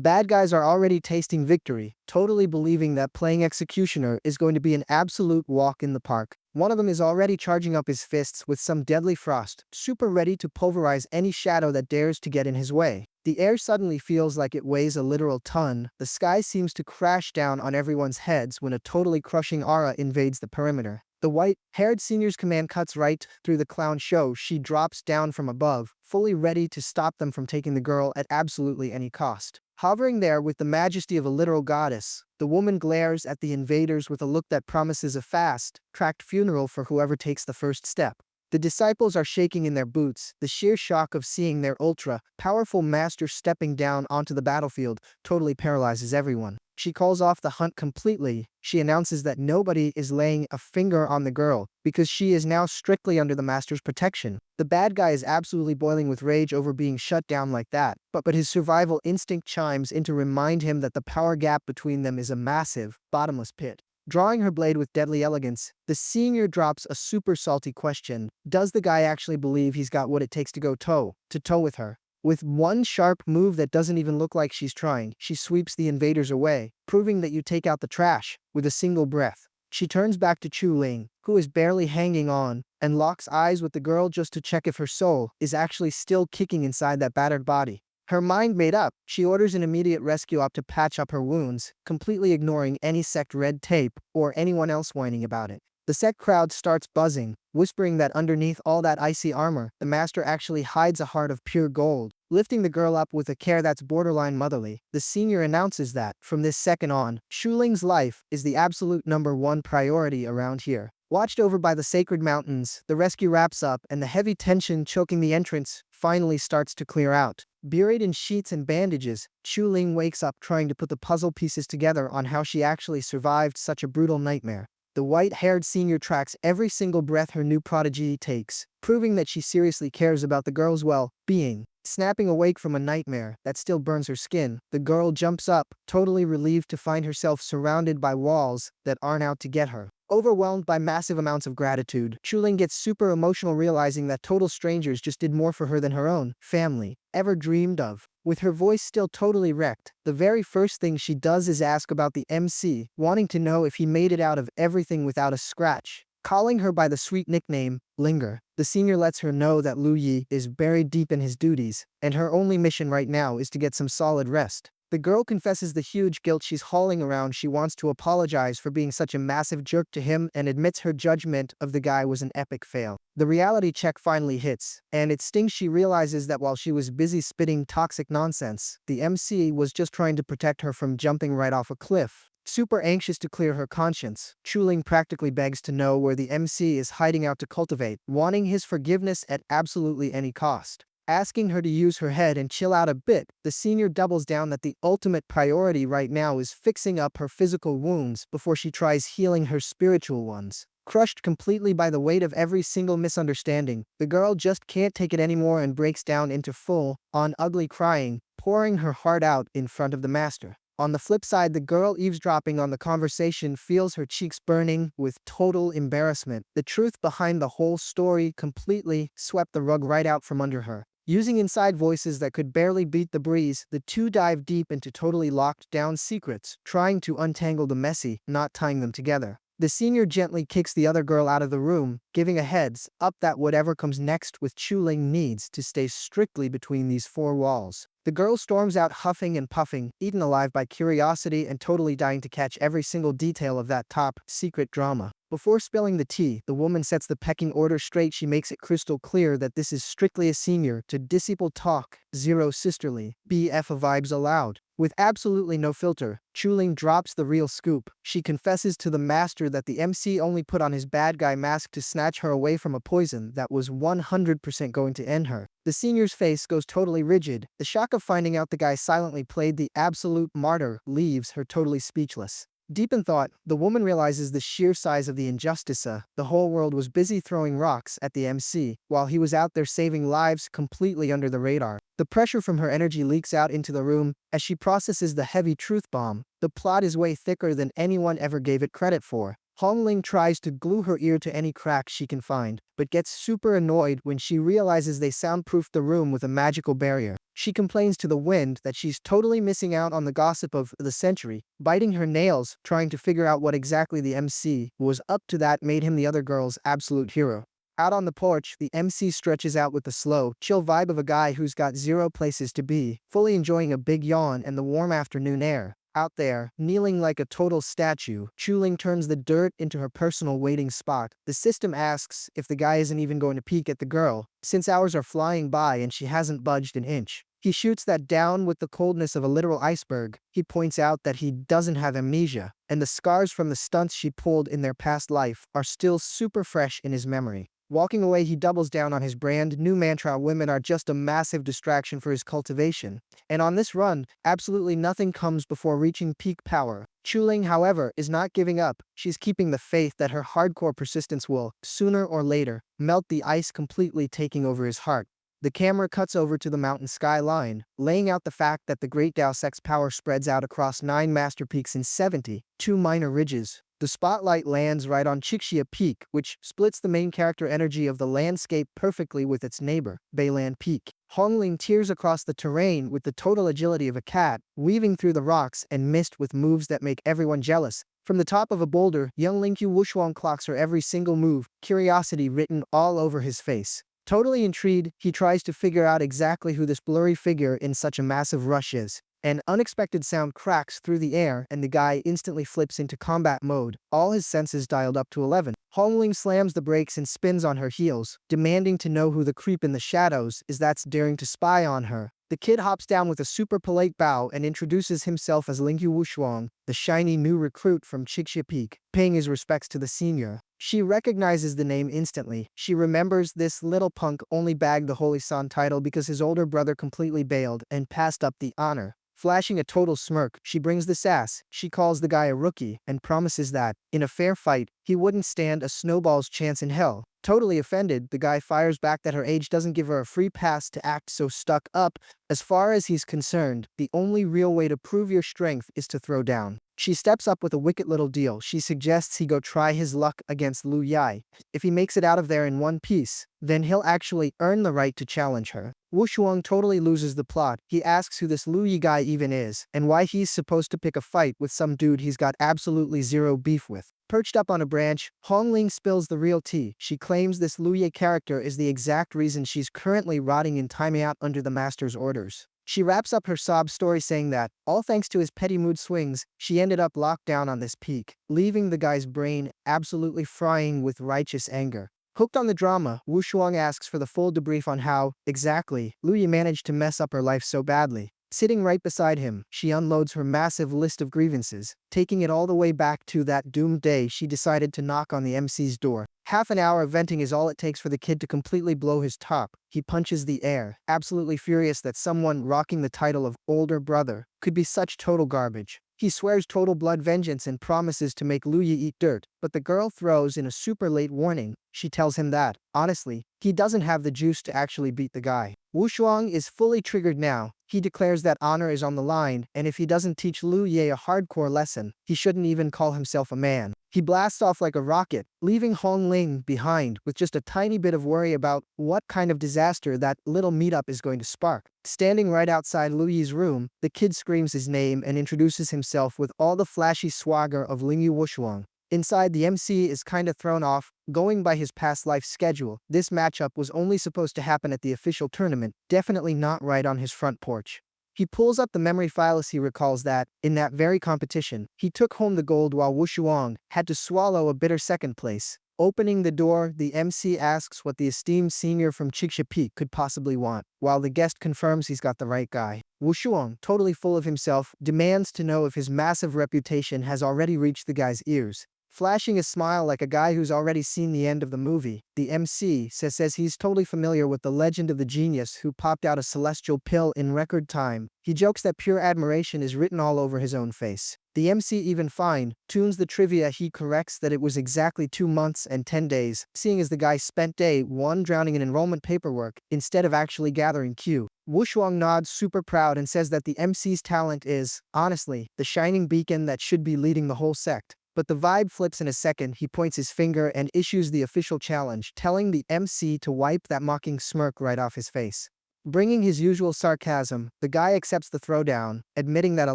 bad guys are already tasting victory, totally believing that playing executioner is going to be an absolute walk in the park. One of them is already charging up his fists with some deadly frost, super ready to pulverize any shadow that dares to get in his way. The air suddenly feels like it weighs a literal ton. The sky seems to crash down on everyone's heads when a totally crushing aura invades the perimeter. The white-haired senior's command cuts right through the clown show. She drops down from above, fully ready to stop them from taking the girl at absolutely any cost. Hovering there with the majesty of a literal goddess, the woman glares at the invaders with a look that promises a fast-tracked funeral for whoever takes the first step. The disciples are shaking in their boots. The sheer shock of seeing their ultra-powerful master stepping down onto the battlefield totally paralyzes everyone. She calls off the hunt completely. She announces that nobody is laying a finger on the girl because she is now strictly under the master's protection. The bad guy is absolutely boiling with rage over being shut down like that, but his survival instinct chimes in to remind him that the power gap between them is a massive, bottomless pit. Drawing her blade with deadly elegance, the senior drops a super salty question. Does the guy actually believe he's got what it takes to go toe-to-toe with her? With one sharp move that doesn't even look like she's trying, she sweeps the invaders away, proving that you take out the trash with a single breath. She turns back to Chuling, who is barely hanging on, and locks eyes with the girl just to check if her soul is actually still kicking inside that battered body. Her mind made up, she orders an immediate rescue op to patch up her wounds, completely ignoring any sect red tape or anyone else whining about it. The sect crowd starts buzzing, whispering that underneath all that icy armor, the master actually hides a heart of pure gold. Lifting the girl up with a care that's borderline motherly, the senior announces that, from this second on, Shuling's life is the absolute #1 priority around here. Watched over by the sacred mountains, the rescue wraps up and the heavy tension choking the entrance finally starts to clear out. Buried in sheets and bandages, Chuling wakes up trying to put the puzzle pieces together on how she actually survived such a brutal nightmare. The white-haired senior tracks every single breath her new prodigy takes, proving that she seriously cares about the girl's well-being. Snapping awake from a nightmare that still burns her skin, the girl jumps up, totally relieved to find herself surrounded by walls that aren't out to get her. Overwhelmed by massive amounts of gratitude, Chuling gets super emotional realizing that total strangers just did more for her than her own family ever dreamed of. With her voice still totally wrecked, the very first thing she does is ask about the MC, wanting to know if he made it out of everything without a scratch. Calling her by the sweet nickname, Linger, the senior lets her know that Lu Yi is buried deep in his duties, and her only mission right now is to get some solid rest. The girl confesses the huge guilt she's hauling around. She wants to apologize for being such a massive jerk to him and admits her judgment of the guy was an epic fail. The reality check finally hits, and it stings. She realizes that while she was busy spitting toxic nonsense, the MC was just trying to protect her from jumping right off a cliff. Super anxious to clear her conscience, Chuling practically begs to know where the MC is hiding out to cultivate, wanting his forgiveness at absolutely any cost. Asking her to use her head and chill out a bit, the senior doubles down that the ultimate priority right now is fixing up her physical wounds before she tries healing her spiritual ones. Crushed completely by the weight of every single misunderstanding, the girl just can't take it anymore and breaks down into full-on ugly crying, pouring her heart out in front of the master. On the flip side, the girl eavesdropping on the conversation feels her cheeks burning with total embarrassment. The truth behind the whole story completely swept the rug right out from under her. Using inside voices that could barely beat the breeze, the two dive deep into totally locked down secrets, trying to untangle the messy, not tying them together. The senior gently kicks the other girl out of the room, giving a heads up that whatever comes next with Chuling needs to stay strictly between these four walls. The girl storms out huffing and puffing, eaten alive by curiosity and totally dying to catch every single detail of that top secret drama. Before spilling the tea, the woman sets the pecking order straight. She makes it crystal clear that this is strictly a senior to disciple talk, zero sisterly, BF vibes allowed. With absolutely no filter, Chuling drops the real scoop. She confesses to the master that the MC only put on his bad guy mask to snatch her away from a poison that was 100% going to end her. The senior's face goes totally rigid. The shock of finding out the guy silently played the absolute martyr leaves her totally speechless. Deep in thought, the woman realizes the sheer size of the injustice. The whole world was busy throwing rocks at the MC, while he was out there saving lives completely under the radar. The pressure from her energy leaks out into the room as she processes the heavy truth bomb. The plot is way thicker than anyone ever gave it credit for. Hongling tries to glue her ear to any crack she can find, but gets super annoyed when she realizes they soundproofed the room with a magical barrier. She complains to the wind that she's totally missing out on the gossip of the century, biting her nails trying to figure out what exactly the MC was up to that made him the other girl's absolute hero. Out on the porch, the MC stretches out with the slow, chill vibe of a guy who's got zero places to be, fully enjoying a big yawn and the warm afternoon air. Out there, kneeling like a total statue, Chuling turns the dirt into her personal waiting spot. The system asks if the guy isn't even going to peek at the girl, since hours are flying by and she hasn't budged an inch. He shoots that down with the coldness of a literal iceberg. He points out that he doesn't have amnesia, and the scars from the stunts she pulled in their past life are still super fresh in his memory. Walking away, he doubles down on his brand new mantra: women are just a massive distraction for his cultivation. And on this run, absolutely nothing comes before reaching peak power. Chuling, however, is not giving up. She's keeping the faith that her hardcore persistence will, sooner or later, melt the ice completely, taking over his heart. The camera cuts over to the mountain skyline, laying out the fact that the Great Dao Sec's power spreads out across 9 master peaks and 72 minor ridges. The spotlight lands right on Chixia Peak, which splits the main character energy of the landscape perfectly with its neighbor, Beilan Peak. Hongling tears across the terrain with the total agility of a cat, weaving through the rocks and mist with moves that make everyone jealous. From the top of a boulder, young Lingqiu Wushuang clocks her every single move, curiosity written all over his face. Totally intrigued, he tries to figure out exactly who this blurry figure in such a massive rush is. An unexpected sound cracks through the air and the guy instantly flips into combat mode, all his senses dialed up to 11. Hongling slams the brakes and spins on her heels, demanding to know who the creep in the shadows is that's daring to spy on her. The kid hops down with a super polite bow and introduces himself as Lingqiu Wushuang, the shiny new recruit from Chixia Peak, paying his respects to the senior. She recognizes the name instantly. She remembers this little punk only bagged the Holy San title because his older brother completely bailed and passed up the honor. Flashing a total smirk, she brings the sass. She calls the guy a rookie and promises that, in a fair fight, he wouldn't stand a snowball's chance in hell. Totally offended, the guy fires back that her age doesn't give her a free pass to act so stuck up. As far as he's concerned, the only real way to prove your strength is to throw down. She steps up with a wicked little deal. She suggests he go try his luck against Lu Yai. If he makes it out of there in one piece, then he'll actually earn the right to challenge her. Wushuang totally loses the plot. He asks who this Lu Yi guy even is, and why he's supposed to pick a fight with some dude he's got absolutely zero beef with. Perched up on a branch, Hongling spills the real tea. She claims this Lu Yi character is the exact reason she's currently rotting in timeout under the master's orders. She wraps up her sob story saying that, all thanks to his petty mood swings, she ended up locked down on this peak, leaving the guy's brain absolutely frying with righteous anger. Hooked on the drama, Wushuang asks for the full debrief on how, exactly, Lu Yi managed to mess up her life so badly. Sitting right beside him, she unloads her massive list of grievances, taking it all the way back to that doomed day she decided to knock on the MC's door. Half an hour of venting is all it takes for the kid to completely blow his top. He punches the air, absolutely furious that someone rocking the title of older brother could be such total garbage. He swears total blood vengeance and promises to make Lu Yi eat dirt, but the girl throws in a super late warning. She tells him that, honestly, he doesn't have the juice to actually beat the guy. Wushuang is fully triggered now. He declares that honor is on the line, and if he doesn't teach Lu Yi a hardcore lesson, he shouldn't even call himself a man. He blasts off like a rocket, leaving Hongling behind with just a tiny bit of worry about what kind of disaster that little meetup is going to spark. Standing right outside Lu Yi's room, the kid screams his name and introduces himself with all the flashy swagger of Lingqiu Wushuang. Inside, the MC is kinda thrown off. Going by his past life schedule, this matchup was only supposed to happen at the official tournament, definitely not right on his front porch. He pulls up the memory file as he recalls that, in that very competition, he took home the gold while Wu Shuang had to swallow a bitter second place. Opening the door, the MC asks what the esteemed senior from Chixia Peak could possibly want, while the guest confirms he's got the right guy. Wu Shuang, totally full of himself, demands to know if his massive reputation has already reached the guy's ears. Flashing a smile like a guy who's already seen the end of the movie, the MC says he's totally familiar with the legend of the genius who popped out a celestial pill in record time. He jokes that pure admiration is written all over his own face. The MC even fine-tunes the trivia. He corrects that it was exactly 2 months and 10 days, seeing as the guy spent day 1 drowning in enrollment paperwork instead of actually gathering Q. Wu Shuang nods super proud and says that the MC's talent is, honestly, the shining beacon that should be leading the whole sect. But the vibe flips in a second. He points his finger and issues the official challenge, telling the MC to wipe that mocking smirk right off his face. Bringing his usual sarcasm, the guy accepts the throwdown, admitting that a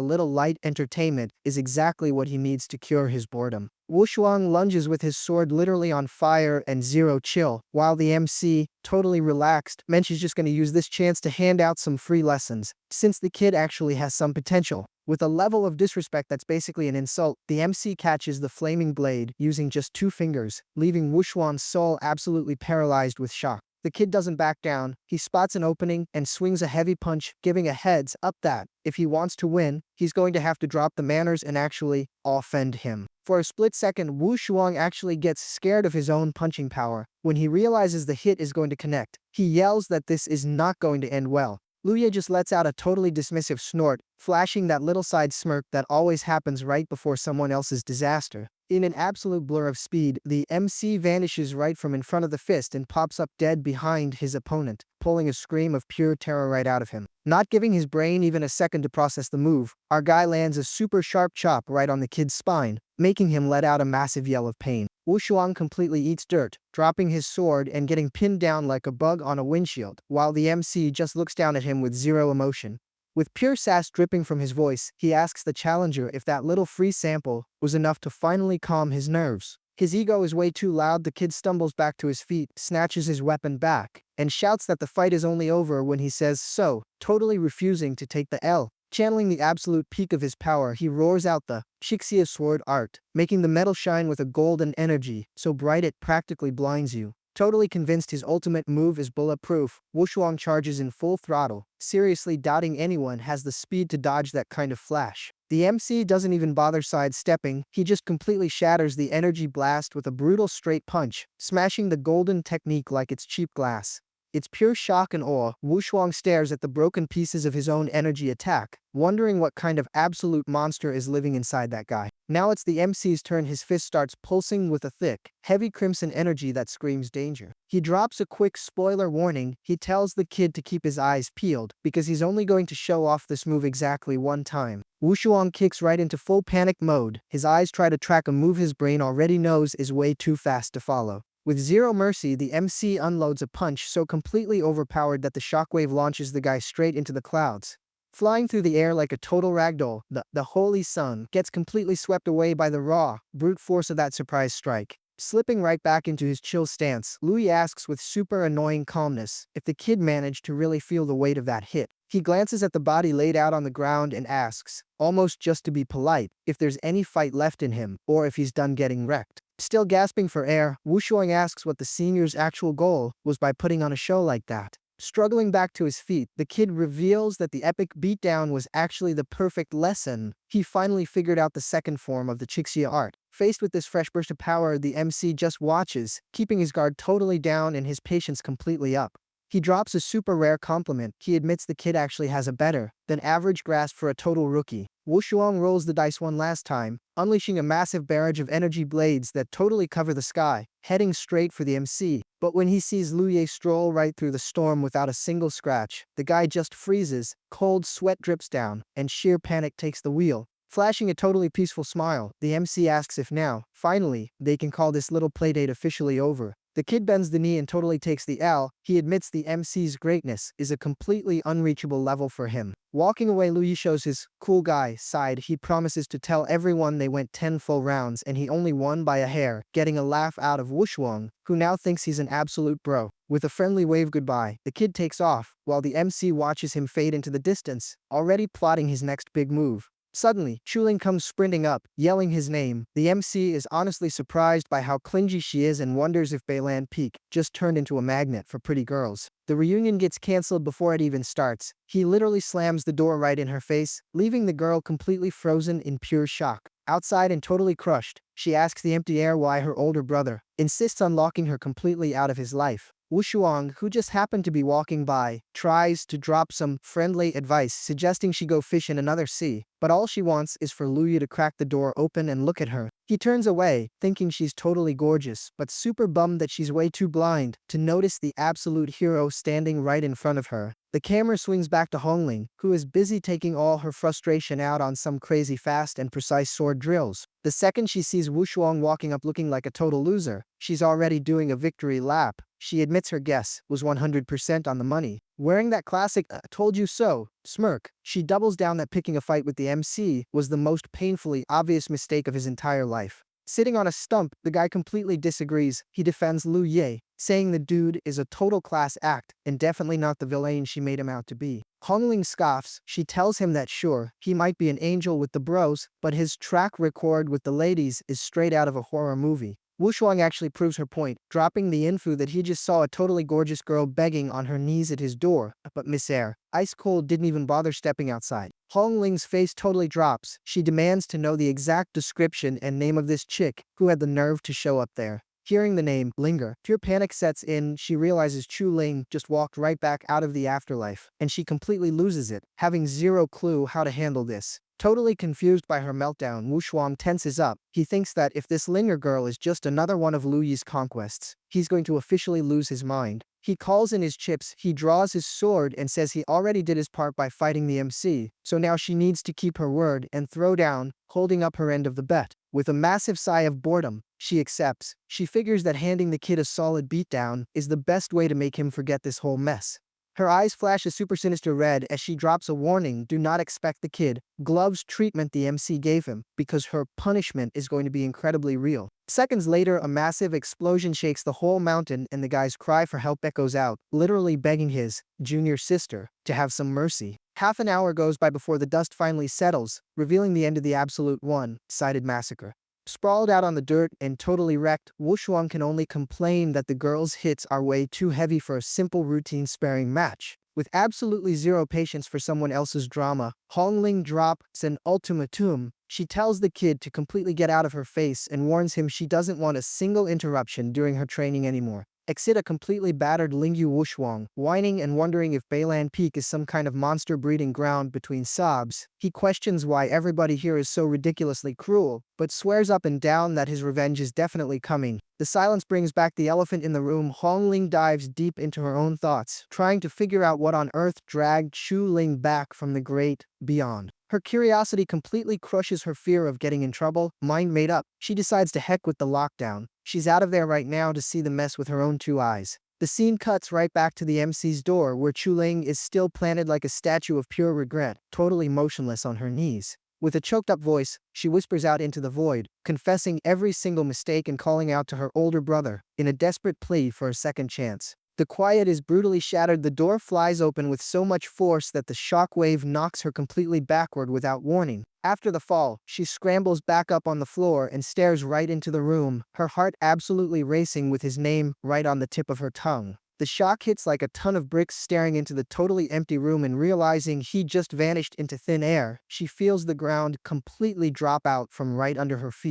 little light entertainment is exactly what he needs to cure his boredom. Wu Shuang lunges with his sword literally on fire and zero chill, while the MC, totally relaxed, mentions just gonna use this chance to hand out some free lessons, since the kid actually has some potential. With a level of disrespect that's basically an insult, the MC catches the flaming blade using just 2 fingers, leaving Wu Shuang's soul absolutely paralyzed with shock. The kid doesn't back down. He spots an opening and swings a heavy punch, giving a heads up that, if he wants to win, he's going to have to drop the manners and actually offend him. For a split second, Wu Shuang actually gets scared of his own punching power. When he realizes the hit is going to connect, he yells that this is not going to end well. Luya just lets out a totally dismissive snort, flashing that little side smirk that always happens right before someone else's disaster. In an absolute blur of speed, the MC vanishes right from in front of the fist and pops up dead behind his opponent, pulling a scream of pure terror right out of him. Not giving his brain even a second to process the move, our guy lands a super sharp chop right on the kid's spine, making him let out a massive yell of pain. Wu Shuang completely eats dirt, dropping his sword and getting pinned down like a bug on a windshield, while the MC just looks down at him with zero emotion. With pure sass dripping from his voice, he asks the challenger if that little free sample was enough to finally calm his nerves. His ego is way too loud. The kid stumbles back to his feet, snatches his weapon back, and shouts that the fight is only over when he says so, totally refusing to take the L. Channeling the absolute peak of his power, he roars out the Chixia sword art, making the metal shine with a golden energy, so bright it practically blinds you. Totally convinced his ultimate move is bulletproof, Wu Shuang charges in full throttle, seriously doubting anyone has the speed to dodge that kind of flash. The MC doesn't even bother sidestepping, he just completely shatters the energy blast with a brutal straight punch, smashing the golden technique like it's cheap glass. It's pure shock and awe. Wu Shuang stares at the broken pieces of his own energy attack, wondering what kind of absolute monster is living inside that guy. Now it's the MC's turn. His fist starts pulsing with a thick, heavy crimson energy that screams danger. He drops a quick spoiler warning. He tells the kid to keep his eyes peeled, because he's only going to show off this move exactly 1 time. Wu Shuang kicks right into full panic mode. His eyes try to track a move his brain already knows is way too fast to follow. With zero mercy, the MC unloads a punch so completely overpowered that the shockwave launches the guy straight into the clouds. Flying through the air like a total ragdoll, the Holy Sun gets completely swept away by the raw, brute force of that surprise strike. Slipping right back into his chill stance, Louis asks with super annoying calmness if the kid managed to really feel the weight of that hit. He glances at the body laid out on the ground and asks, almost just to be polite, if there's any fight left in him, or if he's done getting wrecked. Still gasping for air, Wu Shuang asks what the senior's actual goal was by putting on a show like that. Struggling back to his feet, the kid reveals that the epic beatdown was actually the perfect lesson. He finally figured out the second form of the Chixia art. Faced with this fresh burst of power, the MC just watches, keeping his guard totally down and his patience completely up. He drops a super rare compliment. He admits the kid actually has a better than average grasp for a total rookie. Wu Shuang rolls the dice one last time, unleashing a massive barrage of energy blades that totally cover the sky, heading straight for the MC. But when he sees Lu Ye stroll right through the storm without a single scratch, the guy just freezes, cold sweat drips down, and sheer panic takes the wheel. Flashing a totally peaceful smile, the MC asks if now, finally, they can call this little playdate officially over. The kid bends the knee and totally takes the L. He admits the MC's greatness is a completely unreachable level for him. Walking away, Louis shows his cool guy side. He promises to tell everyone they went 10 full rounds and he only won by a hair, getting a laugh out of Wushuang, who now thinks he's an absolute bro. With a friendly wave goodbye, the kid takes off, while the MC watches him fade into the distance, already plotting his next big move. Suddenly, Chuling comes sprinting up, yelling his name. The MC is honestly surprised by how clingy she is and wonders if Beilan Peak just turned into a magnet for pretty girls. The reunion gets cancelled before it even starts. He literally slams the door right in her face, leaving the girl completely frozen in pure shock. Outside and totally crushed, she asks the empty air why her older brother insists on locking her completely out of his life. Wushuang, who just happened to be walking by, tries to drop some friendly advice suggesting she go fish in another sea, but all she wants is for Luya to crack the door open and look at her. He turns away, thinking she's totally gorgeous, but super bummed that she's way too blind to notice the absolute hero standing right in front of her. The camera swings back to Hongling, who is busy taking all her frustration out on some crazy fast and precise sword drills. The second she sees Wushuang walking up looking like a total loser, she's already doing a victory lap. She admits her guess was 100% on the money. Wearing that classic told you so smirk, she doubles down that picking a fight with the MC was the most painfully obvious mistake of his entire life. Sitting on a stump, the guy completely disagrees. He defends Lu Ye, saying the dude is a total class act and definitely not the villain she made him out to be. Hongling scoffs. She tells him that sure, he might be an angel with the bros, but his track record with the ladies is straight out of a horror movie. Wushuang actually proves her point, dropping the info that he just saw a totally gorgeous girl begging on her knees at his door, but Miss Air, ice cold, didn't even bother stepping outside. Hongling's face totally drops. She demands to know the exact description and name of this chick who had the nerve to show up there. Hearing the name, Linger, pure panic sets in. She realizes Chuling just walked right back out of the afterlife, and she completely loses it, having zero clue how to handle this. Totally confused by her meltdown, Wushuang tenses up. He thinks that if this Linger girl is just another one of Lu Yi's conquests, he's going to officially lose his mind. He calls in his chips, he draws his sword and says he already did his part by fighting the MC, so now she needs to keep her word and throw down, holding up her end of the bet. With a massive sigh of boredom, she accepts. She figures that handing the kid a solid beatdown is the best way to make him forget this whole mess. Her eyes flash a super sinister red as she drops a warning: do not expect the kid Gloves treatment the MC gave him, because her punishment is going to be incredibly real. Seconds later, a massive explosion shakes the whole mountain and the guy's cry for help echoes out, literally begging his junior sister to have some mercy. Half an hour goes by before the dust finally settles, revealing the end of the absolute one-sided massacre. Sprawled out on the dirt and totally wrecked, Wushuang can only complain that the girl's hits are way too heavy for a simple routine-sparing match. With absolutely zero patience for someone else's drama, Hongling drops an ultimatum. She tells the kid to completely get out of her face and warns him she doesn't want a single interruption during her training anymore. Exit a completely battered Lingyu Wushuang, whining and wondering if Beilan Peak is some kind of monster breeding ground between sobs. He questions why everybody here is so ridiculously cruel, but swears up and down that his revenge is definitely coming. The silence brings back the elephant in the room. Hongling dives deep into her own thoughts, trying to figure out what on earth dragged Chuling back from the great beyond. Her curiosity completely crushes her fear of getting in trouble. Mind made up, she decides to heck with the lockdown. She's out of there right now to see the mess with her own two eyes. The scene cuts right back to the MC's door, where Chuling is still planted like a statue of pure regret, totally motionless on her knees. With a choked-up voice, she whispers out into the void, confessing every single mistake and calling out to her older brother in a desperate plea for a second chance. The quiet is brutally shattered. The door flies open with so much force that the shockwave knocks her completely backward without warning. After the fall, she scrambles back up on the floor and stares right into the room, her heart absolutely racing with his name right on the tip of her tongue. The shock hits like a ton of bricks. Staring into the totally empty room and realizing he just vanished into thin air, she feels the ground completely drop out from right under her feet.